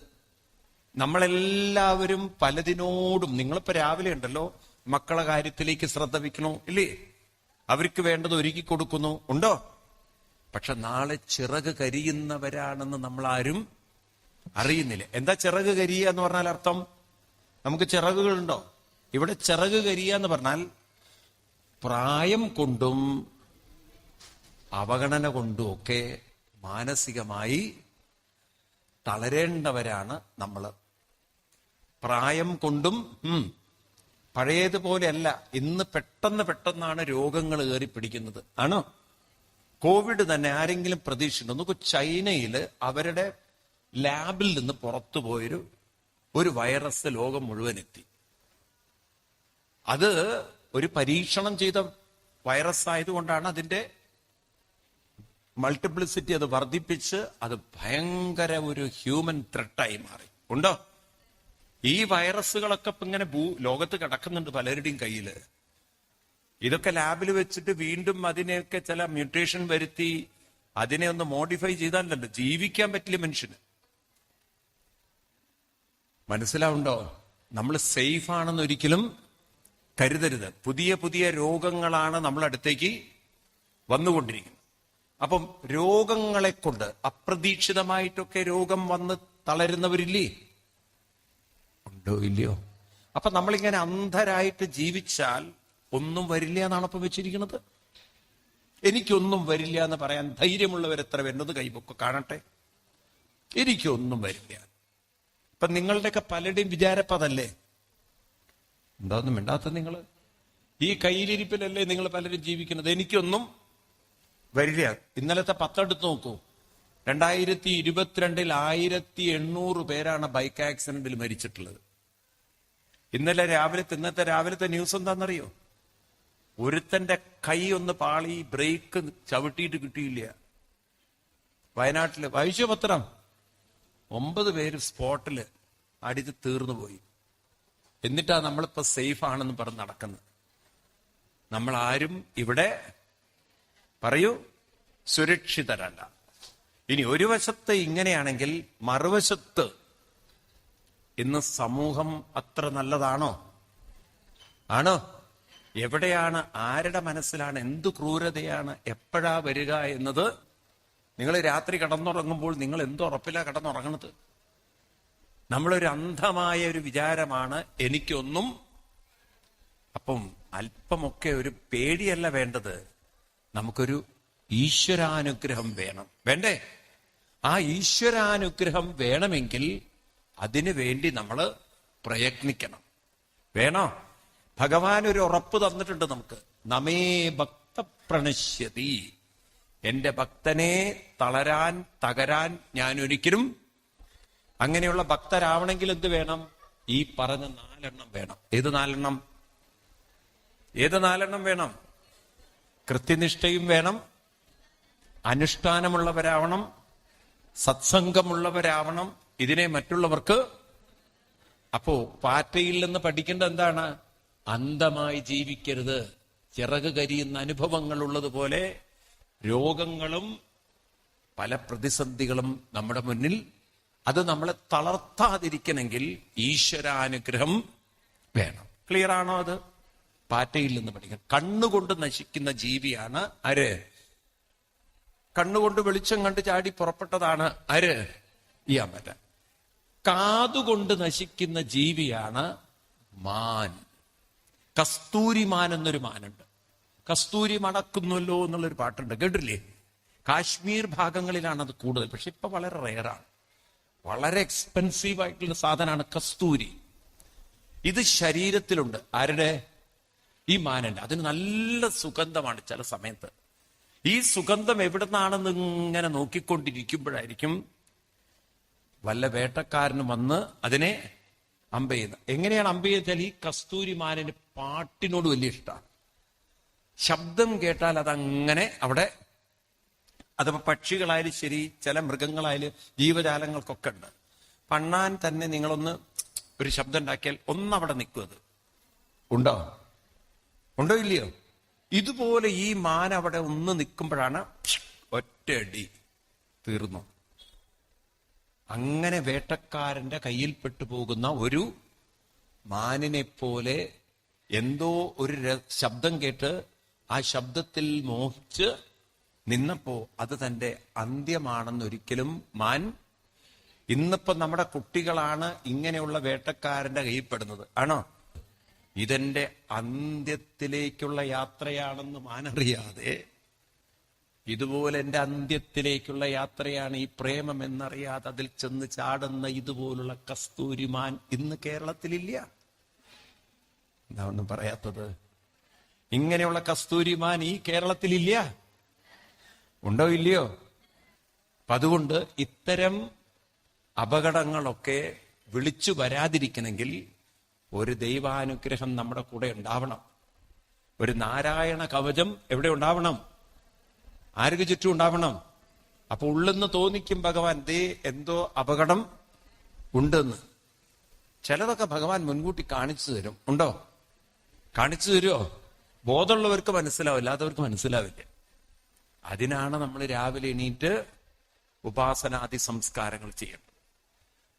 Speaker 1: നമ്മളെല്ലാവരും പലതിനോടും, നിങ്ങളിപ്പോ രാവിലെ ഉണ്ടല്ലോ മക്കളെ കാര്യത്തിലേക്ക് ശ്രദ്ധ വയ്ക്കണോ ഇല്ലേ? അവർക്ക് വേണ്ടത് ഒരുക്കി കൊടുക്കുന്നു, ഉണ്ടോ? പക്ഷെ നാളെ ചിറക് കരിയുന്നവരാണെന്ന് നമ്മൾ ആരും അറിയുന്നില്ല. എന്താ ചിറക് കരിയുക എന്ന് പറഞ്ഞാൽ അർത്ഥം? നമുക്ക് ചിറകുകളുണ്ടോ? ഇവിടെ ചിറക് കരിയുക എന്ന് പറഞ്ഞാൽ പ്രായം കൊണ്ടും അവഗണന കൊണ്ടും ഒക്കെ മാനസികമായി തളരേണ്ടവരാണ് നമ്മൾ. പ്രായം കൊണ്ടും പഴയതുപോലെയല്ല. ഇന്ന് പെട്ടെന്നാണ് രോഗങ്ങൾ കയറി പിടിക്കുന്നത്. ആണോ? കോവിഡ് തന്നെ ആരെങ്കിലും പ്രതീക്ഷിച്ചിട്ടുണ്ടോ? നമുക്ക് ചൈനയിൽ അവരുടെ ലാബിൽ നിന്ന് പുറത്തു പോയൊരു വൈറസ് ലോകം മുഴുവൻ എത്തി. അത് ഒരു പരീക്ഷണം ചെയ്ത വൈറസ് ആയതുകൊണ്ടാണ് അതിന്റെ മൾട്ടിപ്ലിസിറ്റി അത് വർദ്ധിപ്പിച്ച് അത് ഭയങ്കര ഒരു ഹ്യൂമൻ ത്രെട്ടായി മാറി. ഉണ്ടോ? ഈ വൈറസുകളൊക്കെ ഇപ്പൊ ഇങ്ങനെ ലോകത്ത് കിടക്കുന്നുണ്ട് പലരുടെയും കയ്യില്. ഇതൊക്കെ ലാബിൽ വെച്ചിട്ട് വീണ്ടും അതിനെയൊക്കെ ചില മ്യൂട്ടേഷൻ വരുത്തി അതിനെ ഒന്ന് മോഡിഫൈ ചെയ്താലല്ലോ ജീവിക്കാൻ പറ്റില്ല മനുഷ്യന്. മനസ്സിലാവുണ്ടോ? നമ്മൾ സേഫ് ആണെന്ന് ഒരിക്കലും കരുതരുത്. പുതിയ പുതിയ രോഗങ്ങളാണ് നമ്മളടുത്തേക്ക് വന്നുകൊണ്ടിരിക്കുന്നത്. അപ്പം രോഗങ്ങളെ കൊണ്ട് അപ്രതീക്ഷിതമായിട്ടൊക്കെ രോഗം വന്ന് തളരുന്നവരില്ലേ? ഉണ്ടോ ഇല്ലയോ? അപ്പൊ നമ്മളിങ്ങനെ അന്ധരായിട്ട് ജീവിച്ചാൽ ഒന്നും വരില്ല എന്നാണ് ഇപ്പൊ വെച്ചിരിക്കുന്നത്. എനിക്കൊന്നും വരില്ല എന്ന് പറയാൻ ധൈര്യമുള്ളവർ എത്ര വരുന്നത് കൈപൊക്കെ കാണട്ടെ. എനിക്കൊന്നും വരില്ല. ഇപ്പൊ നിങ്ങളുടെയൊക്കെ പലരുടെയും വിചാരപ്പതല്ലേ? എന്താന്നും മിണ്ടാത്ത നിങ്ങൾ? ഈ കയ്യിലിരിപ്പിലല്ലേ നിങ്ങൾ പലരും ജീവിക്കുന്നത്? എനിക്കൊന്നും വരില്ല. ഇന്നലത്തെ പത്തെടുത്ത് നോക്കൂ. 2022 1800 പേരാണ് ബൈക്ക് ആക്സിഡന്റിൽ മരിച്ചിട്ടുള്ളത്. ഇന്നത്തെ രാവിലത്തെ ന്യൂസ് എന്താണെന്നറിയോ? ഒരുത്തന്റെ കൈ ഒന്ന് പാളി, ബ്രേക്ക് ചവിട്ടിയിട്ട് കിട്ടിയില്ല. വയനാട്ടില് വായിച്ചോ പത്രം? 9 പേര് സ്പോട്ടില് അടിച്ച് തീർന്നു പോയി. എന്നിട്ടാ നമ്മളിപ്പോ സേഫ് ആണെന്ന് പറഞ്ഞ് നടക്കുന്നത്. നമ്മൾ ആരും ഇവിടെ പറയൂ സുരക്ഷിതരല്ല. ഇനി ഒരു വശത്ത് ഇങ്ങനെയാണെങ്കിൽ മറുവശത്ത് ഇന്ന് സമൂഹം അത്ര നല്ലതാണോ? ആണോ? എവിടെയാണ്, ആരുടെ മനസ്സിലാണ് എന്ത് ക്രൂരതയാണ് എപ്പോഴാ വരിക എന്നത് നിങ്ങൾ രാത്രി കടന്നുറങ്ങുമ്പോൾ നിങ്ങൾ എന്തുറപ്പിലാ കടന്നുറങ്ങണത്? നമ്മളൊരു അന്ധമായ ഒരു വിചാരമാണ് എനിക്കൊന്നും. അപ്പം അല്പമൊക്കെ ഒരു പേടിയല്ല വേണ്ടത്, നമുക്കൊരു ഈശ്വരാനുഗ്രഹം വേണം. വേണ്ടേ? ആ ഈശ്വരാനുഗ്രഹം വേണമെങ്കിൽ അതിനു വേണ്ടി നമ്മൾ പ്രയത്നിക്കണം. വേണോ? ഭഗവാൻ ഒരു ഉറപ്പ് തന്നിട്ടുണ്ട് നമുക്ക്. നമേ ഭക്ത പ്രണശ്യതി, എന്റെ ഭക്തനെ തകരാൻ ഞാൻ ഒരിക്കലും. അങ്ങനെയുള്ള ഭക്തരാവണമെങ്കിൽ എന്ത് വേണം? ഈ പറഞ്ഞ 4 എണ്ണം വേണം. ഏത് 4 എണ്ണം? ഏത് 4 എണ്ണം വേണം? കൃത്യനിഷ്ഠയും വേണം, അനുഷ്ഠാനമുള്ളവരാവണം, സത്സംഗമുള്ളവരാവണം. ഇതിനെ മറ്റുള്ളവർക്ക്. അപ്പോ പാറ്റയിൽ നിന്ന് പഠിക്കേണ്ടത് എന്താണ്? അന്ധമായി ജീവിക്കരുത്. ചിറക് കരിയുന്ന അനുഭവങ്ങൾ ഉള്ളതുപോലെ രോഗങ്ങളും പല പ്രതിസന്ധികളും നമ്മുടെ മുന്നിൽ. അത് നമ്മളെ തളർത്താതിരിക്കണമെങ്കിൽ ഈശ്വരാനുഗ്രഹം വേണം. ക്ലിയർ ആണോ? അത് പാറ്റയിൽ നിന്ന് പഠിക്കണം. കണ്ണുകൊണ്ട് നശിക്കുന്ന ജീവിയാണ് ആര്? കണ്ണുകൊണ്ട് വെളിച്ചം കണ്ട് ചാടി പുറപ്പെട്ടതാണ് ആര്? ഈ അമര. കാതുകൊണ്ട് നശിക്കുന്ന ജീവിയാണ് മാൻ. കസ്തൂരിമാൻ എന്നൊരു മാനുണ്ട്. കസ്തൂരി മണക്കുന്നല്ലോ എന്നുള്ളൊരു പാട്ടുണ്ട്, കേട്ടില്ലേ? കാശ്മീർ ഭാഗങ്ങളിലാണ് അത് കൂടുതൽ. പക്ഷെ ഇപ്പൊ വളരെ റെയറാണ്. വളരെ എക്സ്പെൻസീവ് ആയിട്ടുള്ള സാധനമാണ് കസ്തൂരി. ഇത് ശരീരത്തിലുണ്ട്. ആരുടെ? ഈ മാനുണ്ട്. അതിന് നല്ല സുഗന്ധമാണ് ചില സമയത്ത്. ഈ സുഗന്ധം എവിടുന്നാണെന്ന് ഇങ്ങനെ നോക്കിക്കൊണ്ടിരിക്കുമ്പോഴായിരിക്കും വല്ല വേട്ടക്കാരനും വന്ന് അതിനെ അമ്പ ചെയ്യുന്നത്. എങ്ങനെയാണ് അമ്പ ചെയ്താൽ, ഈ കസ്തൂരി മാനിന് പാട്ടിനോട് വലിയ ഇഷ്ടമാണ്. ശബ്ദം കേട്ടാൽ അതങ്ങനെ അവിടെ, അതിപ്പോ പക്ഷികളായാലും ശരി, ചില മൃഗങ്ങളായാലും ജീവജാലങ്ങൾക്കൊക്കെ ഉണ്ട്. പണ്ണാൻ തന്നെ നിങ്ങളൊന്ന് ഒരു ശബ്ദം ഉണ്ടാക്കിയാൽ ഒന്നവിടെ നിൽക്കും. അത് ഉണ്ടോ? ഉണ്ടോ ഇല്ലയോ? ഇതുപോലെ ഈ മാൻ അവിടെ ഒന്ന് നിൽക്കുമ്പോഴാണ് ഒറ്റയടി തീർന്നു. അങ്ങനെ വേട്ടക്കാരന്റെ കയ്യിൽപ്പെട്ടു പോകുന്ന ഒരു മാനിനെ പോലെ എന്തോ ഒരു ശബ്ദം കേട്ട് ആ ശബ്ദത്തിൽ മോഹിച്ച് നിന്നപ്പോ അത് തന്റെ അന്ത്യമാണെന്നൊരിക്കലും മാൻ. ഇന്നിപ്പോ നമ്മുടെ കുട്ടികളാണ് ഇങ്ങനെയുള്ള വേട്ടക്കാരന്റെ കയ്യിൽപ്പെടുന്നത്. ആണോ? ഇതെന്റെ അന്ത്യത്തിലേക്കുള്ള യാത്രയാണെന്ന് മാനറിയാതെ, ഇതുപോലെ എന്റെ അന്ത്യത്തിലേക്കുള്ള യാത്രയാണ് ഈ പ്രേമം എന്നറിയാതെ അതിൽ ചെന്ന് ചാടുന്ന ഇതുപോലുള്ള കസ്തൂരിമാൻ ഇന്ന് കേരളത്തിലില്ല. എന്താ ഒന്നും പറയാത്തത്? ഇങ്ങനെയുള്ള കസ്തൂരിമാൻ ഈ കേരളത്തിലില്ല. ഉണ്ടോ ഇല്ലയോ? അപ്പൊ അതുകൊണ്ട് ഇത്തരം അപകടങ്ങളൊക്കെ വിളിച്ചു വരാതിരിക്കണമെങ്കിൽ ഒരു ദൈവാനുഗ്രഹം നമ്മുടെ കൂടെ ഉണ്ടാവണം. ഒരു നാരായണ കവചം എവിടെ ഉണ്ടാവണം? ആർക്ക് ചുറ്റും ഉണ്ടാവണം? അപ്പൊ ഉള്ളെന്ന് തോന്നിക്കും ഭഗവാൻ ദേ എന്തോ അപകടം ഉണ്ടെന്ന്. ചിലതൊക്കെ ഭഗവാൻ മുൻകൂട്ടി കാണിച്ചു തരും. ഉണ്ടോ? കാണിച്ചു തരുമോ? ബോധമുള്ളവർക്ക് മനസ്സിലാവും, അല്ലാത്തവർക്ക് മനസ്സിലാവില്ല. അതിനാണ് നമ്മൾ രാവിലെ എണീറ്റ് ഉപാസനാദി സംസ്കാരങ്ങൾ ചെയ്യേണ്ടത്.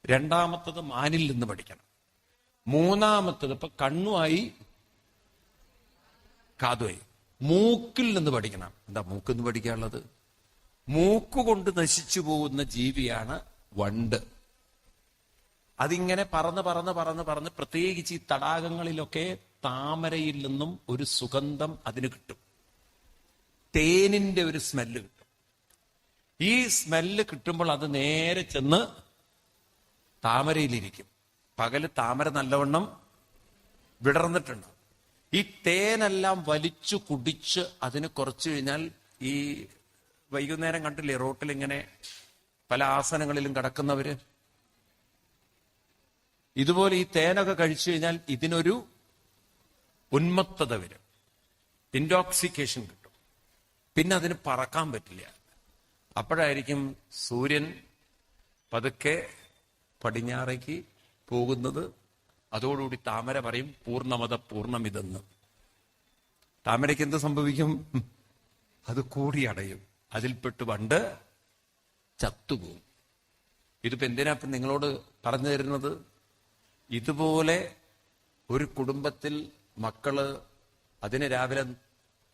Speaker 1: രണ്ടാമത്തത് മാനിൽ നിന്ന് പഠിക്കണം. മൂന്നാമത്തത് ഇപ്പൊ കണ്ണുമായി കാതുമായി, മൂക്കിൽ നിന്ന് പഠിക്കണം. എന്താ മൂക്കിൽ നിന്ന് പഠിക്കാനുള്ളത്? മൂക്കുകൊണ്ട് നശിച്ചു പോകുന്ന ജീവിയാണ് വണ്ട്. അതിങ്ങനെ പറന്ന് പ്രത്യേകിച്ച് ഈ തടാകങ്ങളിലൊക്കെ താമരയിൽ നിന്നും ഒരു സുഗന്ധം അതിന് കിട്ടും. തേനിന്റെ ഒരു സ്മെല്ല് കിട്ടും. ഈ സ്മെല്ല് കിട്ടുമ്പോൾ അത് നേരെ ചെന്ന് താമരയിലിരിക്കും. പകല് താമര നല്ലവണ്ണം വിടർന്നിട്ടുണ്ട്. ഈ തേനെല്ലാം വലിച്ചു കുടിച്ച് അതിന് കുറച്ചു കഴിഞ്ഞാൽ, ഈ വൈകുന്നേരം കണ്ടില്ലേ റോട്ടിൽ ഇങ്ങനെ പല ആസനങ്ങളിലും കിടക്കുന്നവര്, ഇതുപോലെ ഈ തേനൊക്കെ കഴിച്ചു കഴിഞ്ഞാൽ ഇതിനൊരു ഉന്മത്തത വരും, ഇൻടോക്സിക്കേഷൻ കിട്ടും. പിന്നെ അതിന് പറക്കാൻ പറ്റില്ല. അപ്പോഴായിരിക്കും സൂര്യൻ പതുക്കെ പടിഞ്ഞാറേക്ക് പോകുന്നത്. അതോടുകൂടി താമര പറയും പൂർണ്ണമത പൂർണ്ണമിതെന്ന്. താമരയ്ക്ക് എന്ത് സംഭവിക്കും? അത് കൂടി അടയും. അതിൽപ്പെട്ട് വണ്ട് ചത്തുപോകും. ഇതിപ്പോ എന്തിനാ നിങ്ങളോട് പറഞ്ഞു തരുന്നത്? ഇതുപോലെ ഒരു കുടുംബത്തിൽ മക്കള് അതിന് രാവിലെ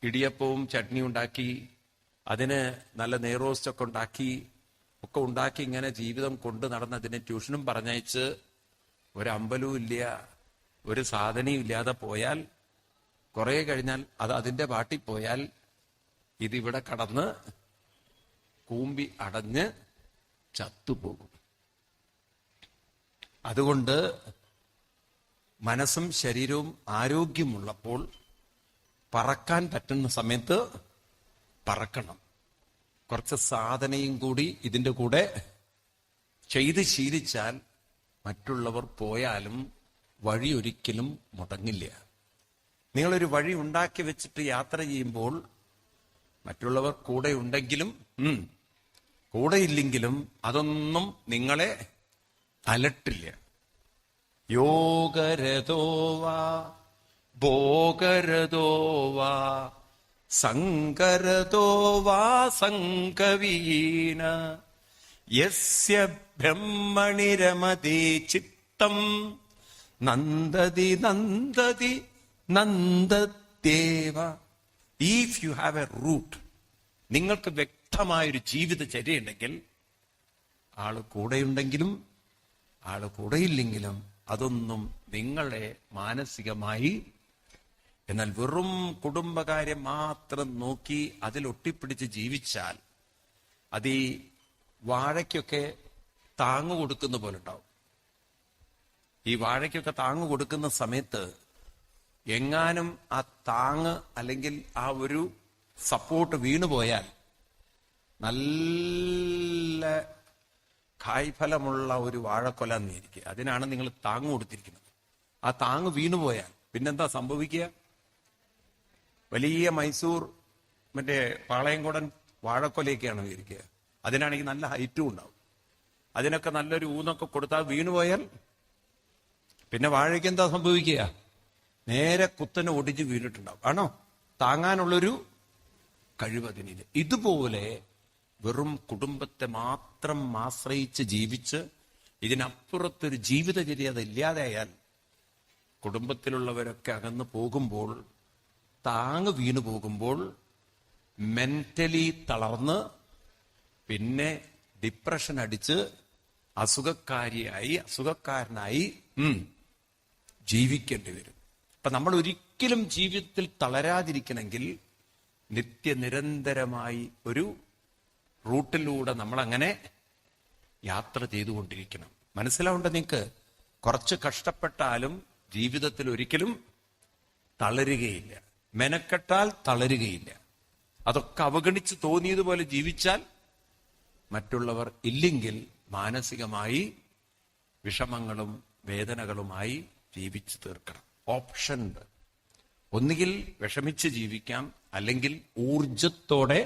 Speaker 1: ഇടിയപ്പവും ചട്നി ഉണ്ടാക്കി, അതിന് നല്ല നെയ്റോസ്റ്റൊക്കെ ഉണ്ടാക്കി ഇങ്ങനെ ജീവിതം കൊണ്ട് നടന്ന് അതിനെ ട്യൂഷനും പറഞ്ഞയച്ച് ഒരു അമ്പലവും ഇല്ല, ഒരു സാധനയും ഇല്ലാതെ പോയാൽ, കുറെ കഴിഞ്ഞാൽ അത് അതിന്റെ പാട്ടിൽ പോയാൽ ഇതിവിടെ കടന്ന് കൂമ്പി അടഞ്ഞ് ചത്തുപോകും. അതുകൊണ്ട് മനസ്സും ശരീരവും ആരോഗ്യമുള്ളപ്പോൾ പറക്കാൻ പറ്റുന്ന സമയത്ത് പറക്കണം. കുറച്ച് സാധനയും കൂടി ഇതിൻ്റെ കൂടെ ചെയ്ത് ശീലിച്ചാൽ മറ്റുള്ളവർ പോയാലും വഴി ഒരിക്കലും മുടങ്ങില്ല. നിങ്ങളൊരു വഴി ഉണ്ടാക്കി വെച്ചിട്ട് യാത്ര ചെയ്യുമ്പോൾ മറ്റുള്ളവർ കൂടെ ഉണ്ടെങ്കിലും കൂടെയില്ലെങ്കിലും അതൊന്നും നിങ്ങളെ അലട്ടില്ല. യോഗരതോവാ ഭോഗരതോവാ സങ്കരതോവാ സംകവീന യസ്യ ബ്രഹ്മണി രമതേ ചിത്തം നന്ദതി നന്ദതി നന്ദത്യേവ. If you have a root, നിങ്ങൾക്ക് വ്യക്തമായൊരു ജീവിതചര്യയുണ്ടെങ്കിൽ ആള് കൂടെയുണ്ടെങ്കിലും ആള് കൂടെയില്ലെങ്കിലും അതൊന്നും നിങ്ങളെ മാനസികമായി, എന്നാൽ വെറും കുടുംബകാര്യം മാത്രം നോക്കി അതിൽ ഒട്ടിപ്പിടിച്ച് ജീവിച്ചാൽ അത് ഈ വാഴയ്ക്കൊക്കെ താങ്ങു കൊടുക്കുന്ന പോലെ ഉണ്ടാവും. ഈ വാഴയ്ക്കൊക്കെ താങ്ങു കൊടുക്കുന്ന സമയത്ത് എങ്ങാനും ആ താങ്ങ് അല്ലെങ്കിൽ ആ ഒരു സപ്പോർട്ട് വീണുപോയാൽ നല്ല കായ്ഫലമുള്ള ഒരു വാഴക്കൊല എന്നിരിക്കുക. അതിനാണ് നിങ്ങൾ താങ്ങ് കൊടുത്തിരിക്കുന്നത്. ആ താങ്ങ് വീണുപോയാൽ പിന്നെന്താ സംഭവിക്കുക? വലിയ മൈസൂർ മറ്റേ പാളയംകോടൻ വാഴക്കൊലയൊക്കെയാണ് ഇരിക്കുക. അതിനാണെങ്കിൽ നല്ല ഹൈറ്റും ഉണ്ടാവും. അതിനൊക്കെ നല്ലൊരു ഊന്നൊക്കെ കൊടുത്താൽ വീണുപോയാൽ പിന്നെ വാഴയ്ക്ക് എന്താ സംഭവിക്കുക? നേരെ കുത്തനെ ഒടിഞ്ഞ് വീണിട്ടുണ്ടാവും. ആണോ? താങ്ങാനുള്ളൊരു കഴിവതിനില്ല. ഇതുപോലെ വെറും കുടുംബത്തെ മാത്രം ആശ്രയിച്ച് ജീവിച്ച് ഇതിനപ്പുറത്തൊരു ജീവിതചര്യ അതില്ലാതെയായാൽ കുടുംബത്തിലുള്ളവരൊക്കെ അകന്നു പോകുമ്പോൾ, താങ്ങ് വീണു പോകുമ്പോൾ മെന്റലി തളർന്ന് പിന്നെ ഡിപ്രഷൻ അടിച്ച് അസുഖക്കാരനായി ജീവിക്കേണ്ടി വരും. അപ്പൊ നമ്മൾ ഒരിക്കലും ജീവിതത്തിൽ തളരാതിരിക്കണമെങ്കിൽ നിരന്തരമായി ഒരു റൂട്ടിലൂടെ നമ്മൾ അങ്ങനെ യാത്ര ചെയ്തുകൊണ്ടിരിക്കണം. മനസ്സിലാവേണ്ട നിങ്ങൾക്ക്, കുറച്ച് കഷ്ടപ്പെട്ടാലും ജീവിതത്തിൽ ഒരിക്കലും തളരുകയില്ല. മെനക്കെട്ടാൽ തളരുകയില്ല. അതൊക്കെ അവഗണിച്ച് തോന്നിയതുപോലെ ജീവിച്ചാൽ മറ്റുള്ളവർ ഇല്ലെങ്കിൽ മാനസികമായി വിഷമങ്ങളും വേദനകളുമായി ജീവിച്ചു തീർക്കണം. ഓപ്ഷൻ ഉണ്ട്. ഒന്നുകിൽ വിഷമിച്ച് ജീവിക്കാം, അല്ലെങ്കിൽ ഊർജത്തോടെ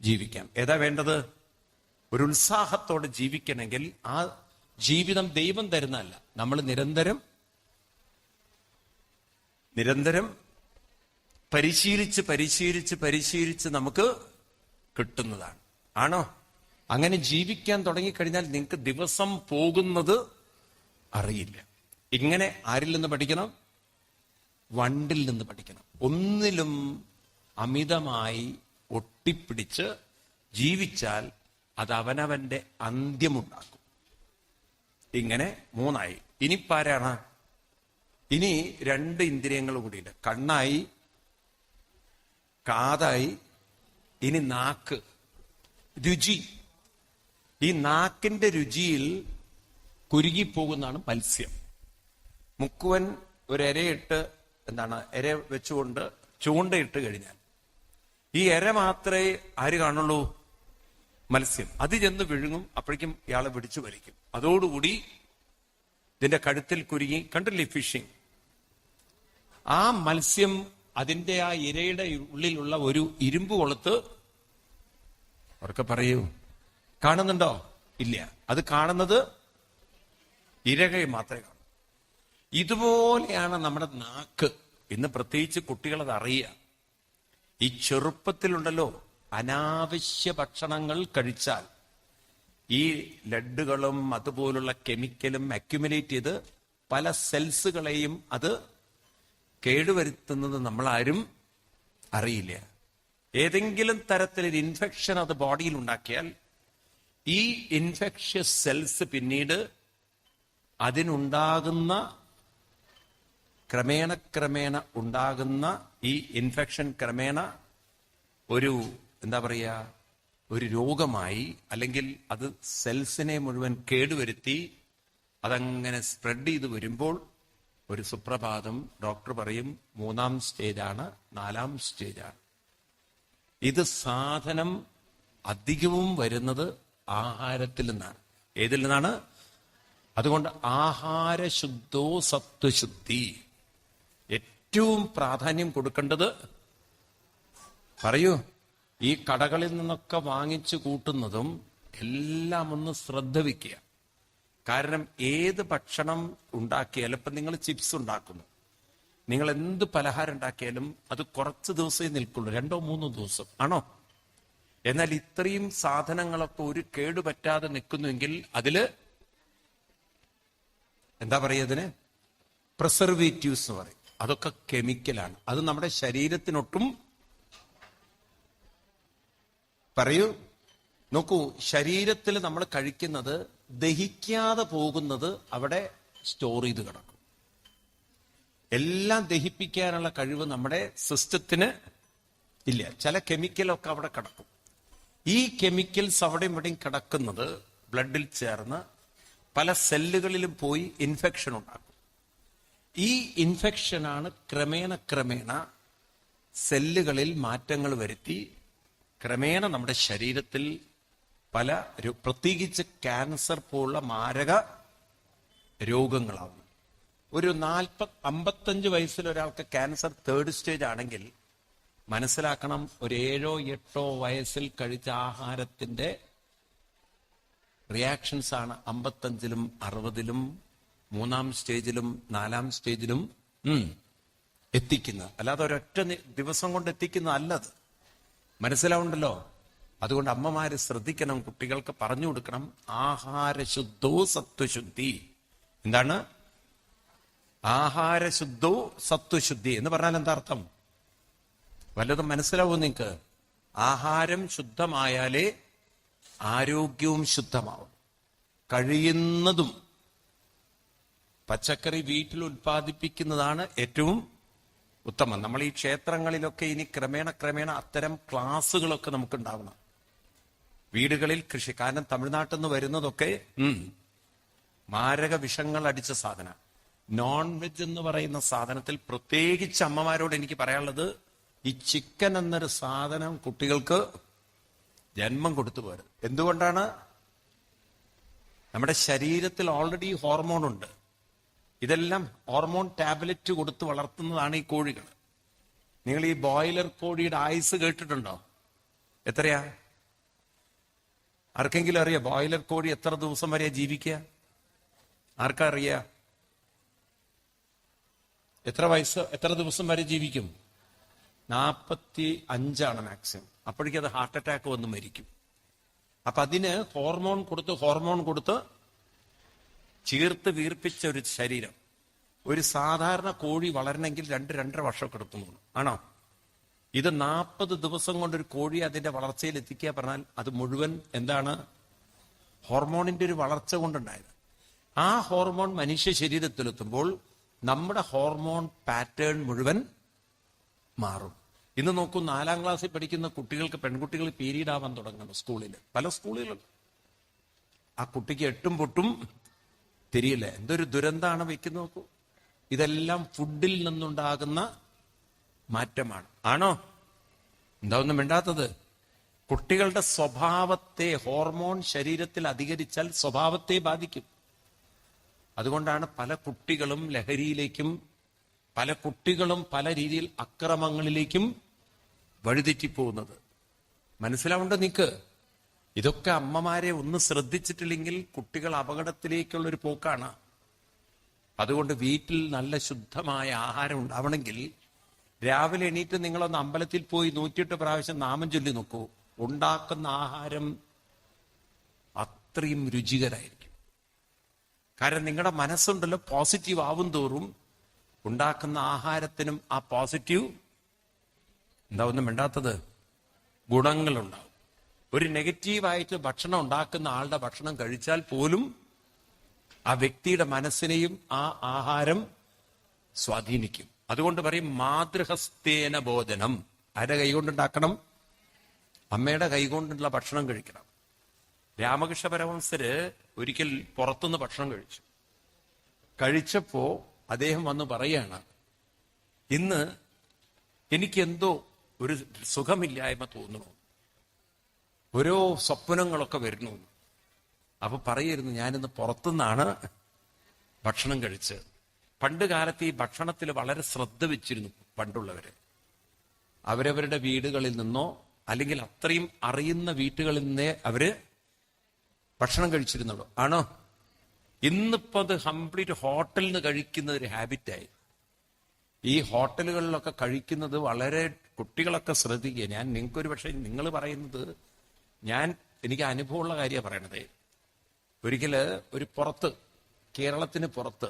Speaker 1: ജീവിക്കാം. ഏതാ വേണ്ടത്? ഒരു ഉത്സാഹത്തോടെ ജീവിക്കണമെങ്കിൽ ആ ജീവിതം ദൈവം തരുന്നതല്ല, നമ്മൾ നിരന്തരം പരിശീലിച്ച് നമുക്ക് കിട്ടുന്നതാണ്. ആണോ? അങ്ങനെ ജീവിക്കാൻ തുടങ്ങിക്കഴിഞ്ഞാൽ നിങ്ങൾക്ക് ദിവസം പോകുന്നത് അറിയില്ല. ഇങ്ങനെ ആരിൽ നിന്ന് പഠിക്കണം? വണ്ടിൽ നിന്ന് പഠിക്കണം. ഒന്നിലും അമിതമായി ഒട്ടിപ്പിടിച്ച് ജീവിച്ചാൽ അത് അവനവന്റെ അന്ത്യമുണ്ടാക്കും. ഇങ്ങനെ മൂന്നായി. ഇനി പാരാണ്? ഇനി 2 ഇന്ദ്രിയങ്ങൾ കൂടിയുണ്ട്. കണ്ണായി, കാതായി, ഇനി നാക്ക്, രുചി. ഈ നാക്കിന്റെ രുചിയിൽ കുരുകിപ്പോകുന്നതാണ് മത്സ്യം. മുക്കുവൻ ഒരു ഇരയിട്ട് ഇര വെച്ചുകൊണ്ട് ചൂണ്ടയിട്ട് കഴിഞ്ഞാൽ ഈ ഇര മാത്രമേ ആര് കാണുള്ളൂ? മത്സ്യം. അത് ചെന്ന് വിഴുങ്ങും. അപ്പോഴേക്കും ഇയാളെ പിടിച്ചു വലിക്കും. അതോടുകൂടി ഇതിന്റെ കഴുത്തിൽ കുരുങ്ങി. കണ്ടില്ലേ ഫിഷിംഗ്? ആ മത്സ്യം അതിന്റെ ആ ഇരയുടെ ഉള്ളിലുള്ള ഒരു ഇരുമ്പ് കൊളുത്ത് അവർക്ക് പറയൂ, കാണുന്നുണ്ടോ? ഇല്ല. അത് കാണുന്നത് ഇരകை മാത്രമേ കാണൂ. ഇതുപോലെയാണ് നമ്മുടെ നാക്ക്. ഇന്ന് പ്രത്യേകിച്ച് കുട്ടികളത് അറിയുക. ഈ ചെറുപ്പത്തിലുണ്ടല്ലോ, അനാവശ്യ ഭക്ഷണങ്ങൾ കഴിച്ചാൽ ഈ ലഡുകളും അതുപോലുള്ള കെമിക്കലും അക്യുമുലേറ്റ് ചെയ്ത് പല സെൽസുകളെയും അത് കേടുവരുത്തുന്നത് നമ്മളാരും അറിയില്ല. ഏതെങ്കിലും തരത്തിലൊരു ഇൻഫെക്ഷൻ അത് ബോഡിയിൽ ഉണ്ടാക്കിയാൽ ഈ ഇൻഫെക്ഷ്യസ് സെൽസ് പിന്നീട് അതിനുണ്ടാകുന്ന ക്രമേണ ഉണ്ടാകുന്ന ഈ ഇൻഫെക്ഷൻ ക്രമേണ ഒരു എന്താ പറയുക, ഒരു രോഗമായി, അല്ലെങ്കിൽ അത് സെൽസിനെ മുഴുവൻ കേടുവരുത്തി അതങ്ങനെ സ്പ്രെഡ് ചെയ്ത് വരുമ്പോൾ ഒരു സുപ്രഭാതം ഡോക്ടർ പറയും 3-ാം സ്റ്റേജാണ്, 4-ാം സ്റ്റേജാണ്. ഇത് സാധനം അധികവും വരുന്നത് ആഹാരത്തിൽ നിന്നാണ്. ഏതിൽ നിന്നാണ്? അതുകൊണ്ട് ആഹാരശുദ്ധോ സത്വശുദ്ധി. ഏറ്റവും പ്രാധാന്യം കൊടുക്കേണ്ടത്, പറയൂ, ഈ കടകളിൽ നിന്നൊക്കെ വാങ്ങിച്ചു കൂട്ടുന്നതും എല്ലാം ഒന്ന് ശ്രദ്ധ വയ്ക്കുക. കാരണം ഏത് ഭക്ഷണം ഉണ്ടാക്കിയാലും, ഇപ്പം നിങ്ങൾ ചിപ്സ് ഉണ്ടാക്കുന്നു, നിങ്ങൾ എന്ത് പലഹാരം ഉണ്ടാക്കിയാലും അത് കുറച്ച് ദിവസമേ നിൽക്കുള്ളൂ, 2-3 ദിവസം ആണോ? എന്നാൽ ഇത്രയും സാധനങ്ങളൊക്കെ ഒരു കേടുപറ്റാതെ നിൽക്കുന്നുവെങ്കിൽ അതില് എന്താ പറയുക, അതിന് പ്രിസർവേറ്റീവ്സ് എന്ന് പറയും. അതൊക്കെ കെമിക്കലാണ്. അത് നമ്മുടെ ശരീരത്തിനൊട്ടും, പറയൂ, നോക്കൂ, ശരീരത്തിൽ നമ്മൾ കഴിക്കുന്നത് ദഹിക്കാതെ പോകുന്നത് അവിടെ സ്റ്റോർ ചെയ്ത് കിടക്കും. എല്ലാം ദഹിപ്പിക്കാനുള്ള കഴിവ് നമ്മുടെ സിസ്റ്റത്തിന് ഇല്ല. ചില കെമിക്കലൊക്കെ അവിടെ കിടക്കും. ഈ കെമിക്കൽസ് അവിടെയും ഇവിടെയും കിടക്കുന്നത് ബ്ലഡിൽ ചേർന്ന് പല സെല്ലുകളിലും പോയി ഇൻഫെക്ഷൻ ഉണ്ടാക്കും. ഈ ഇൻഫെക്ഷനാണ് ക്രമേണ സെല്ലുകളിൽ മാറ്റങ്ങൾ വരുത്തി ക്രമേണ നമ്മുടെ ശരീരത്തിൽ പല, പ്രത്യേകിച്ച് ക്യാൻസർ പോലുള്ള മാരക രോഗങ്ങളാവും. ഒരു 55 വയസ്സിൽ ഒരാൾക്ക് ക്യാൻസർ 3rd സ്റ്റേജ് ആണെങ്കിൽ മനസ്സിലാക്കണം, ഒരു 7-8 വയസ്സിൽ കഴിച്ച ആഹാരത്തിന്റെ റിയാക്ഷൻസ് ആണ് 55-ലും 60-ലും 3-ാം സ്റ്റേജിലും 4-ാം സ്റ്റേജിലും എത്തിക്കുന്നത്. അല്ലാതെ ഒരൊറ്റ ദിവസം കൊണ്ട് എത്തിക്കുന്ന അല്ലത്. മനസ്സിലാവുണ്ടല്ലോ? അതുകൊണ്ട് അമ്മമാര് ശ്രദ്ധിക്കണം, കുട്ടികൾക്ക് പറഞ്ഞു കൊടുക്കണം, ആഹാരശുദ്ധോ സത്വശുദ്ധി. എന്താണ് ആഹാരശുദ്ധോ സത്വശുദ്ധി എന്ന് പറഞ്ഞാൽ എന്താ അർത്ഥം? വല്ലതും മനസ്സിലാവും നിങ്ങൾക്ക്? ആഹാരം ശുദ്ധമായാലേ ആരോഗ്യവും ശുദ്ധമാവും. കഴിയുന്നതും പച്ചക്കറി വീട്ടിൽ ഉൽപ്പാദിപ്പിക്കുന്നതാണ് ഏറ്റവും ഉത്തമം. നമ്മൾ ഈ ക്ഷേത്രങ്ങളിലൊക്കെ ഇനി ക്രമേണ അത്തരം ക്ലാസ്സുകളൊക്കെ നമുക്ക് ഉണ്ടാവണം. വീടുകളിൽ കൃഷി, കാരണം തമിഴ്നാട്ടിൽ നിന്ന് വരുന്നതൊക്കെ മാരക വിഷങ്ങൾ അടിച്ച സാധനം. നോൺ വെജ് എന്ന് പറയുന്ന സാധനത്തിൽ പ്രത്യേകിച്ച് അമ്മമാരോട് എനിക്ക് പറയാനുള്ളത്, ഈ ചിക്കൻ എന്നൊരു സാധനം കുട്ടികൾക്ക് ജന്മം കൊടുത്തു പോരുത്. എന്തുകൊണ്ടാണ്? നമ്മുടെ ശരീരത്തിൽ ഓൾറെഡി ഹോർമോൺ ഉണ്ട്. ഇതെല്ലാം ഹോർമോൺ ടാബ്ലറ്റ് കൊടുത്ത് വളർത്തുന്നതാണ് ഈ കോഴികൾ. നിങ്ങൾ ഈ ബോയിലർ കോഴിയുടെ ആയുസ് കേട്ടിട്ടുണ്ടോ? എത്രയാ? ആർക്കെങ്കിലും അറിയാം ബോയിലർ കോഴി എത്ര ദിവസം വരെ ജീവിക്കുക? ആർക്കാ അറിയാ? എത്ര ദിവസം വരെ ജീവിക്കും? 45 മാക്സിമം. അപ്പോഴേക്കും അത് ഹാർട്ട് അറ്റാക്ക് വന്ന് മരിക്കും. അപ്പൊ അതിന് ഹോർമോൺ കൊടുത്ത് ചീർത്ത് വീർപ്പിച്ച ഒരു ശരീരം. ഒരു സാധാരണ കോഴി വളരണമെങ്കിൽ 2-2.5 വർഷമൊക്കെ എടുക്കുന്നു, ആണോ? ഇത് 40 ദിവസം കൊണ്ടൊരു കോഴി അതിന്റെ വളർച്ചയിൽ എത്തിക്കുക പറഞ്ഞാൽ അത് മുഴുവൻ എന്താണ്? ഹോർമോണിന്റെ ഒരു വളർച്ച കൊണ്ടുണ്ടായത്. ആ ഹോർമോൺ മനുഷ്യ ശരീരത്തിലെത്തുമ്പോൾ നമ്മുടെ ഹോർമോൺ പാറ്റേൺ മുഴുവൻ മാറും. ഇന്ന് നോക്കൂ, 4-ാം ക്ലാസ്സിൽ പഠിക്കുന്ന കുട്ടികൾക്ക്, പെൺകുട്ടികൾ പീരീഡ് ആവാൻ തുടങ്ങുന്നു സ്കൂളിൽ, പല സ്കൂളുകളിലും. ആ കുട്ടിക്ക് 8ഉം പൊട്ടും തിരിയില്ല. എന്തൊരു ദുരന്താണ് വെക്കുന്ന നോക്കൂ. ഇതെല്ലാം ഫുഡിൽ നിന്നുണ്ടാകുന്ന മാറ്റമാണ്, ആണോ? എന്താ ഒന്നും മിണ്ടാത്തത്? കുട്ടികളുടെ സ്വഭാവത്തെ, ഹോർമോൺ ശരീരത്തിൽ അധികരിച്ചാൽ സ്വഭാവത്തെ ബാധിക്കും. അതുകൊണ്ടാണ് പല കുട്ടികളും ലഹരിയിലേക്കും, പല കുട്ടികളും പല രീതിയിൽ അക്രമങ്ങളിലേക്കും വഴിതെറ്റിപ്പോകുന്നത്. മനസ്സിലാവുണ്ടോ നിക്ക്? ഇതൊക്കെ അമ്മമാരെ ഒന്ന് ശ്രദ്ധിച്ചിട്ടില്ലെങ്കിൽ കുട്ടികൾ അപകടത്തിലേക്കുള്ളൊരു പോക്കാണ്. അതുകൊണ്ട് വീട്ടിൽ നല്ല ശുദ്ധമായ ആഹാരം ഉണ്ടാവണമെങ്കിൽ രാവിലെ എണീറ്റ് നിങ്ങളൊന്ന് അമ്പലത്തിൽ പോയി 108 പ്രാവശ്യം നാമം ചൊല്ലി നോക്കൂ. ഉണ്ടാക്കുന്ന ആഹാരം അത്രയും രുചികരായിരിക്കും. കാരണം നിങ്ങളുടെ മനസ്സുണ്ടല്ലോ, പോസിറ്റീവ് ആവും തോറും ഉണ്ടാക്കുന്ന ആഹാരത്തിനും ആ പോസിറ്റീവ് എന്താ ഒന്നും വേണ്ടാത്തത് ഗുണങ്ങളുണ്ടാവും. ഒരു നെഗറ്റീവായിട്ട് ഭക്ഷണം ഉണ്ടാക്കുന്ന ആളുടെ ഭക്ഷണം കഴിച്ചാൽ പോലും ആ വ്യക്തിയുടെ മനസ്സിനെയും ആ ആഹാരം സ്വാധീനിക്കും. അതുകൊണ്ട് പറയും മാതൃഹസ്തേന ഭോജനം. ആരുടെ കൈകൊണ്ടുണ്ടാക്കണം? അമ്മയുടെ കൈകൊണ്ടുള്ള ഭക്ഷണം കഴിക്കണം. രാമകൃഷ്ണ പരമഹംസര് ഒരിക്കൽ പുറത്തുനിന്ന് ഭക്ഷണം കഴിച്ചപ്പോ അദ്ദേഹം വന്ന് പറയാണ്, ഇന്ന് എനിക്കെന്തോ ഒരു സുഖമില്ലായ്മ തോന്നുന്നു, ഓരോ സ്വപ്നങ്ങളൊക്കെ വരുന്നു. അപ്പൊ പറയായിരുന്നു, ഞാനിന്ന് പുറത്തുനിന്നാണ് ഭക്ഷണം കഴിച്ചത്. പണ്ട് കാലത്ത് ഈ ഭക്ഷണത്തിൽ വളരെ ശ്രദ്ധ വെച്ചിരുന്നു പണ്ടുള്ളവര്. അവരവരുടെ വീടുകളിൽ നിന്നോ അല്ലെങ്കിൽ അത്രയും അറിയുന്ന വീട്ടുകളിൽ നിന്നേ അവര് ഭക്ഷണം കഴിച്ചിരുന്നുള്ളൂ. ആണോ? ഇന്നിപ്പോ അത് കംപ്ലീറ്റ് ഹോട്ടലിൽ നിന്ന് കഴിക്കുന്ന ഒരു ഹാബിറ്റായി. ഈ ഹോട്ടലുകളിലൊക്കെ കഴിക്കുന്നത് വളരെ, കുട്ടികളൊക്കെ ശ്രദ്ധിക്കുക. ഞാൻ നിങ്ങൾക്കൊരു പക്ഷേ നിങ്ങൾ പറയുന്നത് എനിക്ക് അനുഭവമുള്ള കാര്യമാണ് പറയണത്. ഒരിക്കല് ഒരു പുറത്ത്, കേരളത്തിന് പുറത്ത്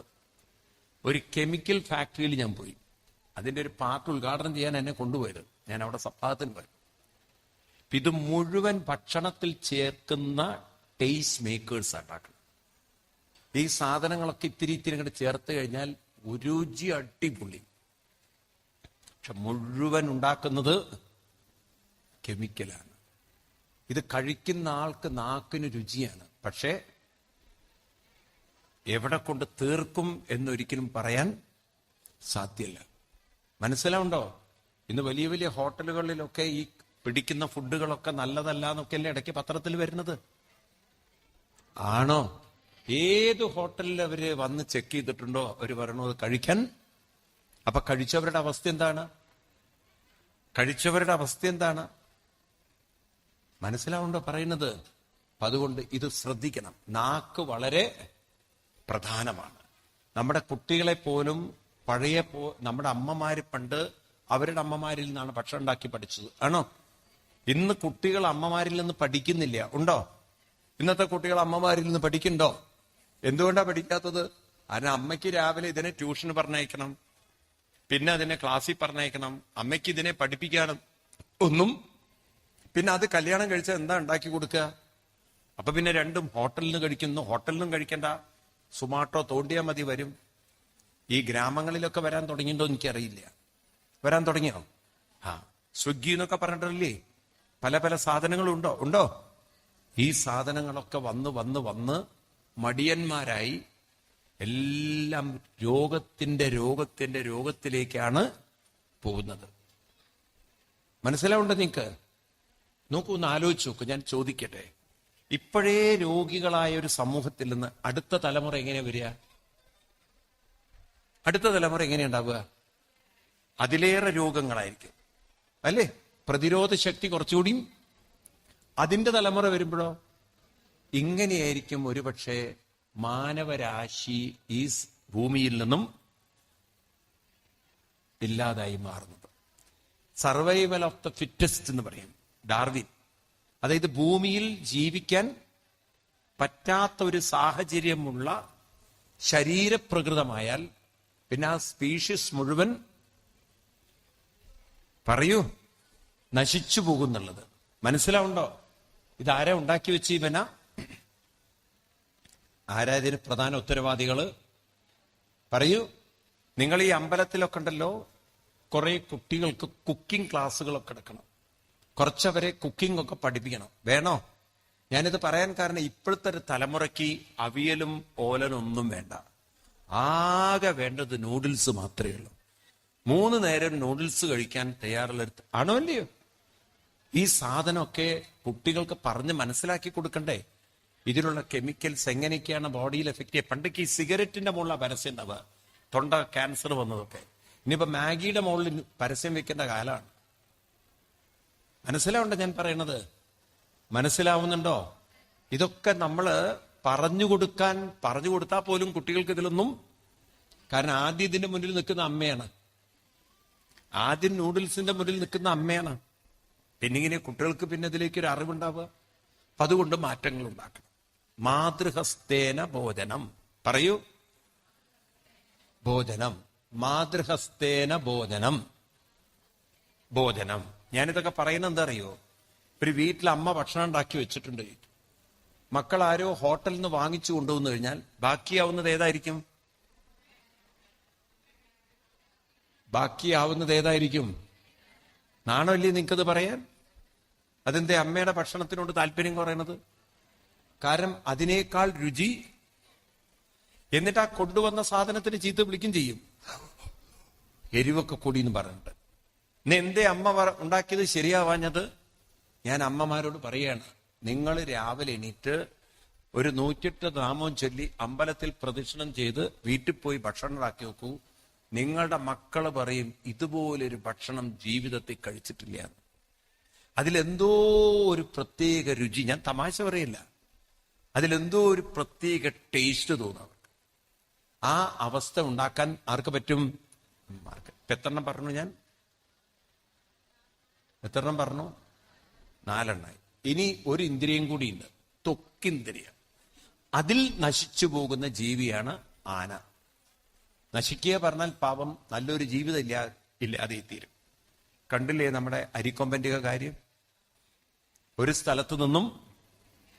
Speaker 1: ഒരു കെമിക്കൽ ഫാക്ടറിയിൽ ഞാൻ പോയി. അതിന്റെ ഒരു പാർട്ട് ഉദ്ഘാടനം ചെയ്യാൻ എന്നെ കൊണ്ടുപോയത്. ഞാൻ അവിടെ സപ്താഹത്തിന് പോയി. ഇത് മുഴുവൻ ഭക്ഷണത്തിൽ ചേർക്കുന്ന ടേസ്റ്റ് മേക്കേഴ്സ് ഉണ്ടാക്കണം. ഈ സാധനങ്ങളൊക്കെ ഇത്തിരി ഇങ്ങോട്ട് ചേർത്ത് കഴിഞ്ഞാൽ രുചി അടിപൊളി. പക്ഷെ മുഴുവൻ ഉണ്ടാക്കുന്നത് കെമിക്കലാണ്. ഇത് കഴിക്കുന്ന ആൾക്ക് നാക്കിന് രുചിയാണ്, പക്ഷേ എവിടെ കൊണ്ട് തീർക്കും എന്നൊരിക്കലും പറയാൻ സാധ്യമല്ല. മനസ്സിലാവുണ്ടോ? ഇന്ന് വലിയ വലിയ ഹോട്ടലുകളിലൊക്കെ ഈ പിടിക്കുന്ന ഫുഡുകളൊക്കെ നല്ലതല്ല എന്നൊക്കെയല്ലേ ഇടയ്ക്ക് പത്രത്തിൽ വരുന്നത്. ആണോ? ഏത് ഹോട്ടലിൽ അവര് വന്ന് ചെക്ക് ചെയ്തിട്ടുണ്ടോ അവര് പറയണോ അത് കഴിക്കാൻ? അപ്പൊ കഴിച്ചവരുടെ അവസ്ഥ എന്താണ്? മനസ്സിലാവുണ്ടോ പറയുന്നത്? അപ്പൊ അതുകൊണ്ട് ഇത് ശ്രദ്ധിക്കണം. നാക്ക് വളരെ പ്രധാനമാണ്. നമ്മുടെ കുട്ടികളെ പോലും നമ്മുടെ അമ്മമാര് പണ്ട് അവരുടെ അമ്മമാരിൽ നിന്നാണ് ഭക്ഷണം ഉണ്ടാക്കി പഠിച്ചത്. ആണോ? ഇന്ന് കുട്ടികൾ അമ്മമാരിൽ നിന്ന് പഠിക്കുന്നില്ല. ഉണ്ടോ? ഇന്നത്തെ കുട്ടികൾ അമ്മമാരിൽ നിന്ന് പഠിക്കുന്നുണ്ടോ? എന്തുകൊണ്ടാ പഠിക്കാത്തത്? കാരണം അമ്മയ്ക്ക് രാവിലെ ഇതിനെ ട്യൂഷന് പറഞ്ഞയക്കണം, പിന്നെ അതിനെ ക്ലാസ്സിൽ പറഞ്ഞയക്കണം, അമ്മയ്ക്ക് ഇതിനെ പഠിപ്പിക്കാനും പിന്നെ അത് കല്യാണം കഴിച്ചാൽ എന്താ ഉണ്ടാക്കി കൊടുക്കുക? അപ്പൊ പിന്നെ രണ്ടും ഹോട്ടലിൽ നിന്ന് കഴിക്കുന്നു. ഹോട്ടലിൽ നിന്നും കഴിക്കണ്ട, സുമാട്ടോ തോണ്ടിയാൽ മതി വരും. ഈ ഗ്രാമങ്ങളിലൊക്കെ വരാൻ തുടങ്ങിയിട്ടുണ്ടോ എനിക്കറിയില്ല. വരാൻ തുടങ്ങിയോ? സ്വിഗ്ഗി എന്നൊക്കെ പറഞ്ഞിട്ടില്ലേ പല പല സാധനങ്ങളും ഉണ്ടോ? ഈ സാധനങ്ങളൊക്കെ വന്ന് മടിയന്മാരായി എല്ലാം രോഗത്തിലേക്കാണ് പോകുന്നത്. മനസ്സിലാവുണ്ടോ നിങ്ങൾക്ക്? നോക്കൂ, ഒന്ന് ആലോചിച്ച് നോക്കൂ. ഞാൻ ചോദിക്കട്ടെ, ഇപ്പോഴേ രോഗികളായ ഒരു സമൂഹത്തിൽ നിന്ന് അടുത്ത തലമുറ എങ്ങനെ വരിക? അടുത്ത തലമുറ എങ്ങനെയുണ്ടാവുക? അതിലേറെ രോഗങ്ങളായിരിക്കും അല്ലേ? പ്രതിരോധ ശക്തി കുറച്ചുകൂടി. അതിന്റെ തലമുറ വരുമ്പോഴോ ഇങ്ങനെയായിരിക്കും ഒരുപക്ഷെ മാനവരാശി ഈ ഭൂമിയിൽ നിന്നും ഇല്ലാതായി മാറുന്നത്. സർവൈവൽ ഓഫ് ദ ഫിറ്റസ്റ്റ് എന്ന് പറയും ഡാർവിൻ. അതായത് ഭൂമിയിൽ ജീവിക്കാൻ പറ്റാത്ത ഒരു സാഹചര്യമുള്ള ശരീരപ്രകൃതമായാൽ പിന്നെ ആ സ്പീഷീസ് മുഴുവൻ നശിച്ചു പോകുന്നുള്ളത്. മനസ്സിലാവുണ്ടോ? ഇതാരാ ഉണ്ടാക്കി വെച്ച് ഇവന? ആരാ ഇതിന് പ്രധാന ഉത്തരവാദികള്? പറയൂ. നിങ്ങൾ ഈ അമ്പലത്തിലൊക്കെ ഉണ്ടല്ലോ, കുറെ കുട്ടികൾക്ക് കുക്കിംഗ് ക്ലാസ്സുകളൊക്കെ എടുക്കണം. കുറച്ചവരെ കുക്കിംഗ് ഒക്കെ പഠിപ്പിക്കണം. വേണോ? ഞാനിത് പറയാൻ കാരണം ഇപ്പോഴത്തെ ഒരു തലമുറയ്ക്ക് അവിയലും ഓലനൊന്നും വേണ്ട. ആകെ വേണ്ടത് നൂഡിൽസ് മാത്രമേ ഉള്ളൂ. 3 നേരം നൂഡിൽസ് കഴിക്കാൻ തയ്യാറുള്ള ആണോ അല്ലയോ? ഈ സാധനമൊക്കെ കുട്ടികൾക്ക് പറഞ്ഞ് മനസ്സിലാക്കി കൊടുക്കണ്ടേ? ഇതിലുള്ള കെമിക്കൽസ് എങ്ങനെയൊക്കെയാണ് ബോഡിയിൽ എഫക്ട് ചെയ്യുക. പണ്ടൊക്കെ ഈ സിഗരറ്റിന്റെ മുകളിൽ പരസ്യം ഉണ്ടാവുക, തൊണ്ട ക്യാൻസർ വന്നതൊക്കെ. ഇനിയിപ്പോ മാഗിയുടെ മുകളിൽ പരസ്യം വെക്കേണ്ട കാലമാണ്. മനസ്സിലാവുണ്ടോ ഞാൻ പറയണത്? മനസ്സിലാവുന്നുണ്ടോ? ഇതൊക്കെ നമ്മള് പറഞ്ഞു കൊടുത്താൽ പോലും കുട്ടികൾക്ക് ഇതിലൊന്നും. കാരണം ആദ്യം ഇതിന്റെ മുന്നിൽ നിൽക്കുന്ന അമ്മയാണ്. ആദ്യം നൂഡിൽസിന്റെ മുന്നിൽ നിൽക്കുന്ന അമ്മയാണ്. പിന്നിങ്ങനെ കുട്ടികൾക്ക് പിന്നെ ഇതിലേക്ക് ഒരു അറിവുണ്ടാവുക. അപ്പൊ അതുകൊണ്ട് മാറ്റങ്ങൾ ഉണ്ടാക്കണം. മാതൃഹസ്തേന ഭോജനം. പറയൂ. ഭോജനം. മാതൃഹസ്തേന ഭോജനം. ഞാനിതൊക്കെ പറയുന്നത് എന്താ അറിയോ? ഒരു വീട്ടിൽ അമ്മ ഭക്ഷണം ഉണ്ടാക്കി വെച്ചിട്ടുണ്ട്. മക്കൾ ആരോ ഹോട്ടലിൽ നിന്ന് വാങ്ങിച്ചു കൊണ്ടുവന്നു കഴിഞ്ഞാൽ ബാക്കിയാവുന്നത് ഏതായിരിക്കും? നാണമല്ലേ നിങ്ങൾക്കത് പറയാൻ? അതെന്തേ അമ്മയുടെ ഭക്ഷണത്തിനോട് താല്പര്യം കുറയണത്? കാരണം അതിനേക്കാൾ രുചി. എന്നിട്ട് ആ കൊണ്ടുവന്ന സാധനത്തിന് ചീത്ത വിളിക്കും ചെയ്യും, എരിവൊക്കെ കൂടി എന്ന് പറഞ്ഞിട്ട്. ഇന്ന് എന്തേ അമ്മ ഉണ്ടാക്കിയത് ശരിയാവാഞ്ഞത്? ഞാൻ അമ്മമാരോട് പറയാണ്, നിങ്ങൾ രാവിലെ എണീറ്റ് ഒരു 108 നാമവും ചൊല്ലി അമ്പലത്തിൽ പ്രദക്ഷിണം ചെയ്ത് വീട്ടിൽ പോയി ഭക്ഷണം ഉണ്ടാക്കി നോക്കൂ. നിങ്ങളുടെ മക്കള് പറയും, ഇതുപോലൊരു ഭക്ഷണം ജീവിതത്തിൽ കഴിച്ചിട്ടില്ല. അതിലെന്തോ ഒരു പ്രത്യേക രുചി, ഞാൻ തമാശ പറയില്ല, അതിലെന്തോ ഒരു പ്രത്യേക ടേസ്റ്റ് തോന്നും അവർക്ക്. ആ അവസ്ഥ ഉണ്ടാക്കാൻ ആർക്ക് പറ്റും? എത്രണ്ണം പറഞ്ഞു ഞാൻ? എത്രണ്ണം പറഞ്ഞു? 4 ഇനി ഒരു ഇന്ദ്രിയം കൂടിയുണ്ട്, ത്വക്കിന്ദ്രിയം. അതിൽ നശിച്ചു പോകുന്ന ജീവിയാണ് ആന. നശിക്കുക പറഞ്ഞാൽ പാപം നല്ലൊരു ജീവിതം ഇല്ലാതെ തീരും. കണ്ടില്ലേ നമ്മുടെ അരിക്കൊമ്പന്റെ കാര്യം? ഒരു സ്ഥലത്തു നിന്നും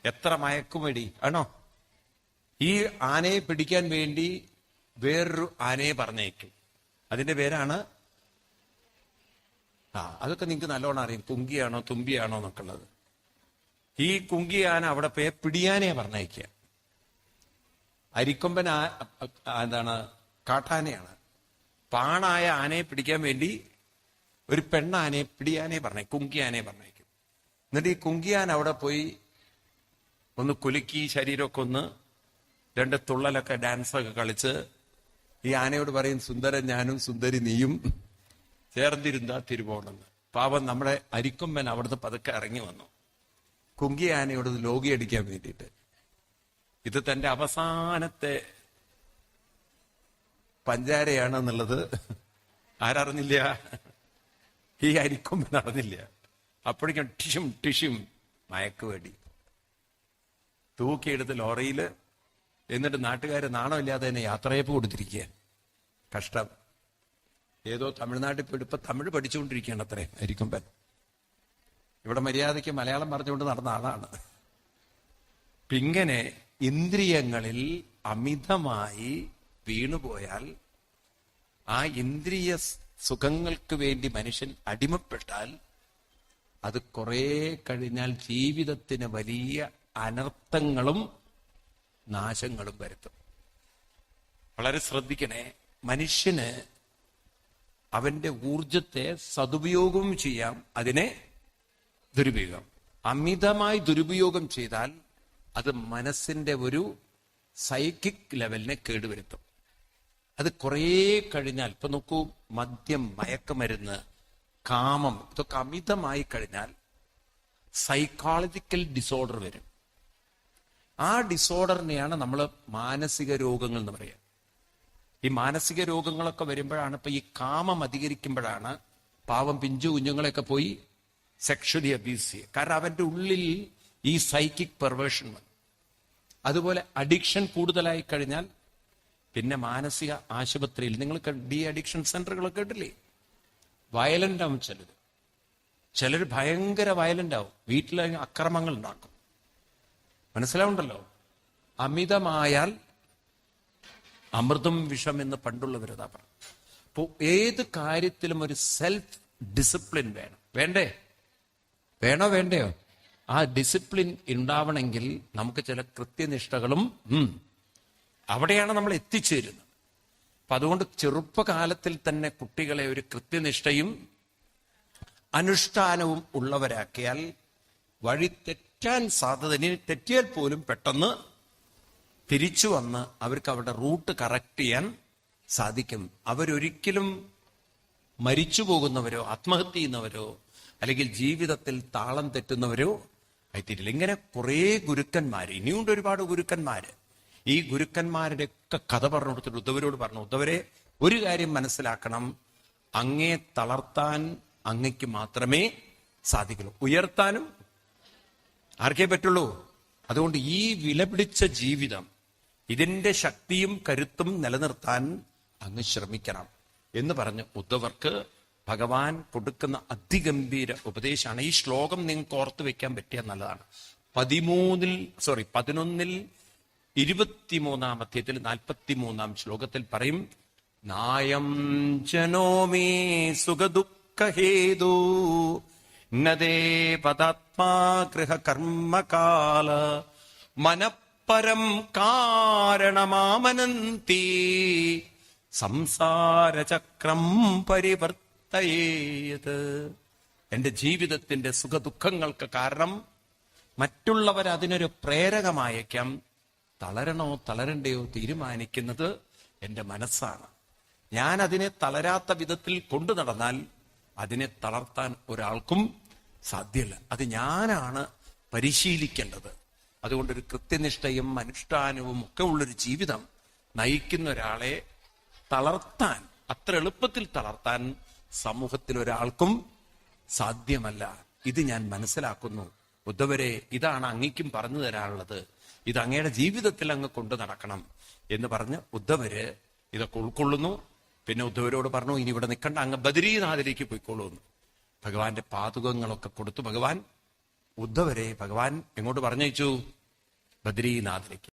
Speaker 1: എത്ര മയക്കുമടി ആണോ! ഈ ആനയെ പിടിക്കാൻ വേണ്ടി വേറൊരു ആനയെ പറഞ്ഞേക്കും. അതിന്റെ പേരാണ്, അതൊക്കെ നിങ്ങൾക്ക് നല്ലോണം അറിയാം, കുങ്കിയാണോ തുമ്പിയാണോ എന്നൊക്കെ ഉള്ളത്. ഈ കുങ്കി ആന അവിടെ പോയ പിടിയാനെ പറഞ്ഞയക്കുക. അരിക്കൊമ്പൻ എന്താണ്, കാട്ടാനയാണ്. പാണായ ആനയെ പിടിക്കാൻ വേണ്ടി ഒരു പെണ്ണാനയെ പിടിയാനെ കുങ്കിയാനെ പറഞ്ഞേക്കും. എന്നിട്ട് ഈ കുങ്കിയാൻ അവിടെ പോയി ഒന്ന് കുലുക്കി ശരീരമൊക്കെ ഒന്ന് 2 തുള്ളലൊക്കെ ഡാൻസൊക്കെ കളിച്ച് ഈ ആനയോട് പറയും, സുന്ദരൻ ഞാനും സുന്ദരി നീയും ചേർന്നിരുന്ന തിരുവോണമെന്ന്. പാവം നമ്മുടെ അരിക്കൊമ്പൻ അവിടുന്ന് പതുക്കെ ഇറങ്ങി വന്നു കുങ്കി ആനയോട് ലോകി അടിക്കാൻ വേണ്ടിയിട്ട്. ഇത് തന്റെ അവസാനത്തെ പഞ്ചാരയാണെന്നുള്ളത് ആരറിഞ്ഞില്ല? ഈ അരിക്കൊമ്പൻ അറിഞ്ഞില്ല. അപ്പോഴേക്കും ടിഷും ടിഷും മയക്കുവെടി തൂക്കിയെടുത്ത് ലോറിയില്. എന്നിട്ട് നാട്ടുകാര് നാണമില്ലാതെ തന്നെ യാത്രയപ്പ് കൊടുത്തിരിക്കുക. കഷ്ടം. ഏതോ തമിഴ്നാട്ടിൽ പോയിട്ട് ഇപ്പൊ തമിഴ് പഠിച്ചുകൊണ്ടിരിക്കുകയാണ് അത്രേ അരിക്കൊമ്പൻ. ഇവിടെ മര്യാദയ്ക്ക് മലയാളം പറഞ്ഞുകൊണ്ട് നടന്ന ആളാണ്. ഇങ്ങനെ ഇന്ദ്രിയങ്ങളിൽ അമിതമായി വീണുപോയാൽ, ആ ഇന്ദ്രിയ സുഖങ്ങൾക്ക് വേണ്ടി മനുഷ്യൻ അടിമപ്പെട്ടാൽ, അത് കുറെ കഴിഞ്ഞാൽ ജീവിതത്തിന് വലിയ അനർത്ഥങ്ങളും നാശങ്ങളും വരുത്തും. വളരെ ശ്രദ്ധിക്കണേ. മനുഷ്യന് അവന്റെ ഊർജത്തെ സദുപയോഗവും ചെയ്യാം, അതിനെ ദുരുപയോഗം. അമിതമായി ദുരുപയോഗം ചെയ്താൽ അത് മനസ്സിന്റെ ഒരു സൈക്കിക് ലെവലിനെ കേടുവരുത്തും. അത് കുറേ കഴിഞ്ഞാൽ, ഇപ്പൊ നോക്കൂ, മദ്യം, മയക്കുമരുന്ന്, കാമം, ഇതൊക്കെ അമിതമായി കഴിഞ്ഞാൽ സൈക്കോളജിക്കൽ ഡിസോർഡർ വരും. ആ ഡിസോർഡറിനെയാണ് നമ്മൾ മാനസിക രോഗങ്ങൾ എന്ന് പറയുക. ഈ മാനസിക രോഗങ്ങളൊക്കെ വരുമ്പോഴാണ്, ഇപ്പൊ ഈ കാമം അധികരിക്കുമ്പോഴാണ് പാവം പിഞ്ചു കുഞ്ഞുങ്ങളെയൊക്കെ പോയി സെക്ഷലി അബ്യൂസ് ചെയ്യുക. കാരണം അവന്റെ ഉള്ളിൽ ഈ സൈക്കിക് പെർവേർഷൻ വന്നു. അതുപോലെ അഡിക്ഷൻ കൂടുതലായി കഴിഞ്ഞാൽ പിന്നെ മാനസിക ആശുപത്രിയിൽ, നിങ്ങൾ ഡി അഡിക്ഷൻ സെന്ററുകളൊക്കെ കേട്ടില്ലേ? വയലന്റ് ആവും ചിലർ ഭയങ്കര വയലന്റ് ആവും, വീട്ടിലെ അക്രമങ്ങൾ ഉണ്ടാക്കും. മനസ്സിലാവുണ്ടല്ലോ? അമിതമായാൽ അമൃതം വിഷം എന്ന് പണ്ടുള്ളവരതാ പറഞ്ഞു. അപ്പോ ഏത് കാര്യത്തിലും ഒരു സെൽഫ് ഡിസിപ്ലിൻ വേണം. വേണ്ടയോ? ആ ഡിസിപ്ലിൻ ഉണ്ടാവണമെങ്കിൽ നമുക്ക് ചില കൃത്യനിഷ്ഠകളും അവിടെയാണ് നമ്മൾ എത്തിച്ചേരുന്നത്. അപ്പൊ അതുകൊണ്ട് ചെറുപ്പകാലത്തിൽ തന്നെ കുട്ടികളെ ഒരു കൃത്യനിഷ്ഠയും അനുഷ്ഠാനവും ഉള്ളവരാക്കിയാൽ വഴി തെറ്റാൻ സാധ്യത, ഇനി തെറ്റിയാൽ പോലും പെട്ടെന്ന് തിരിച്ചു വന്ന് അവർക്ക് അവരുടെ റൂട്ട് കറക്റ്റ് ചെയ്യാൻ സാധിക്കും. അവരൊരിക്കലും മരിച്ചു പോകുന്നവരോ ആത്മഹത്യ ചെയ്യുന്നവരോ അല്ലെങ്കിൽ ജീവിതത്തിൽ താളം തെറ്റുന്നവരോ ആയിത്തീരില്ല. ഇങ്ങനെ കുറെ ഗുരുക്കന്മാര്, ഇനിയുണ്ട് ഒരുപാട് ഗുരുക്കന്മാര്. ഈ ഗുരുക്കന്മാരുടെ ഒക്കെ കഥ പറഞ്ഞു കൊടുത്തിട്ട് ഉദ്ധവരോട് പറഞ്ഞു, ഉദ്ധവരെ ഒരു കാര്യം മനസ്സിലാക്കണം, അങ്ങേ തളർത്താൻ അങ്ങയ്ക്ക് മാത്രമേ സാധിക്കുള്ളൂ, ഉയർത്താനും ആർക്കേ പറ്റുള്ളൂ. അതുകൊണ്ട് ഈ വിലപിടിച്ച ജീവിതം, ഇതിന്റെ ശക്തിയും കരുത്തും നിലനിർത്താൻ അങ്ങ് ശ്രമിക്കണം എന്ന് പറഞ്ഞ് ഉദ്ധവർക്ക് ഭഗവാൻ കൊടുക്കുന്ന അതിഗംഭീര ഉപദേശമാണ്. ഈ ശ്ലോകം നിങ്ങൾക്ക് ഓർത്തു വെക്കാൻ പറ്റിയാൽ നല്ലതാണ്. 11 23 അധ്യായത്തിൽ 43 ശ്ലോകത്തിൽ പറയും, നായം ജനോമേ സുഖദുഃഖഹേതു നദേ പദാത്മാ ഗൃഹകർമ്മകാല മനഃപരം കാരണമാമനന്തി സംസാരചക്രം പരിവർത്തയേത്. എന്റെ ജീവിതത്തിന്റെ സുഖദുഃഖങ്ങൾക്ക് കാരണം മറ്റുള്ളവർ അതിനൊരു പ്രേരകമായേക്കാം. തളരണോ തളരണ്ടയോ തീരുമാനിക്കുന്നത് എന്റെ മനസ്സാണ്. ഞാൻ അതിനെ തളരാത്ത വിധത്തിൽ കൊണ്ടു നടന്നാൽ അതിനെ തളർത്താൻ ഒരാൾക്കും സാധ്യമല്ല. അത് ഞാനാണ് പരിശീലിക്കേണ്ടത്. അതുകൊണ്ടൊരു കൃത്യനിഷ്ഠയും അനുഷ്ഠാനവും ഒക്കെ ഉള്ളൊരു ജീവിതം നയിക്കുന്ന ഒരാളെ തളർത്താൻ, അത്ര എളുപ്പത്തിൽ തളർത്താൻ സമൂഹത്തിൽ ഒരാൾക്കും സാധ്യമല്ല. ഇത് ഞാൻ മനസ്സിലാക്കുന്നു. ഉദ്ധവരെ, ഇതാണ് അങ്ങയ്ക്കും പറഞ്ഞു തരാനുള്ളത്. ഇത് അങ്ങയുടെ ജീവിതത്തിൽ അങ്ങ് കൊണ്ടു നടക്കണം എന്ന് പറഞ്ഞ് ഉദ്ധവര് ഇതൊക്കെ ഉൾക്കൊള്ളുന്നു. പിന്നെ ഉദ്ധവരോട് പറഞ്ഞു, ഇനി ഇവിടെ നിൽക്കണ്ട, അങ്ങ് ബദരീനാഥിലേക്ക് പോയിക്കോളൂ എന്ന്. ഭഗവാന്റെ പാതുകങ്ങളൊക്കെ കൊടുത്തു. ഭഗവാൻ ഉദ്ധവരെ ഭഗവാൻ എങ്ങോട്ട് പറഞ്ഞയച്ചു? ബദരീനാഥിലേക്ക്.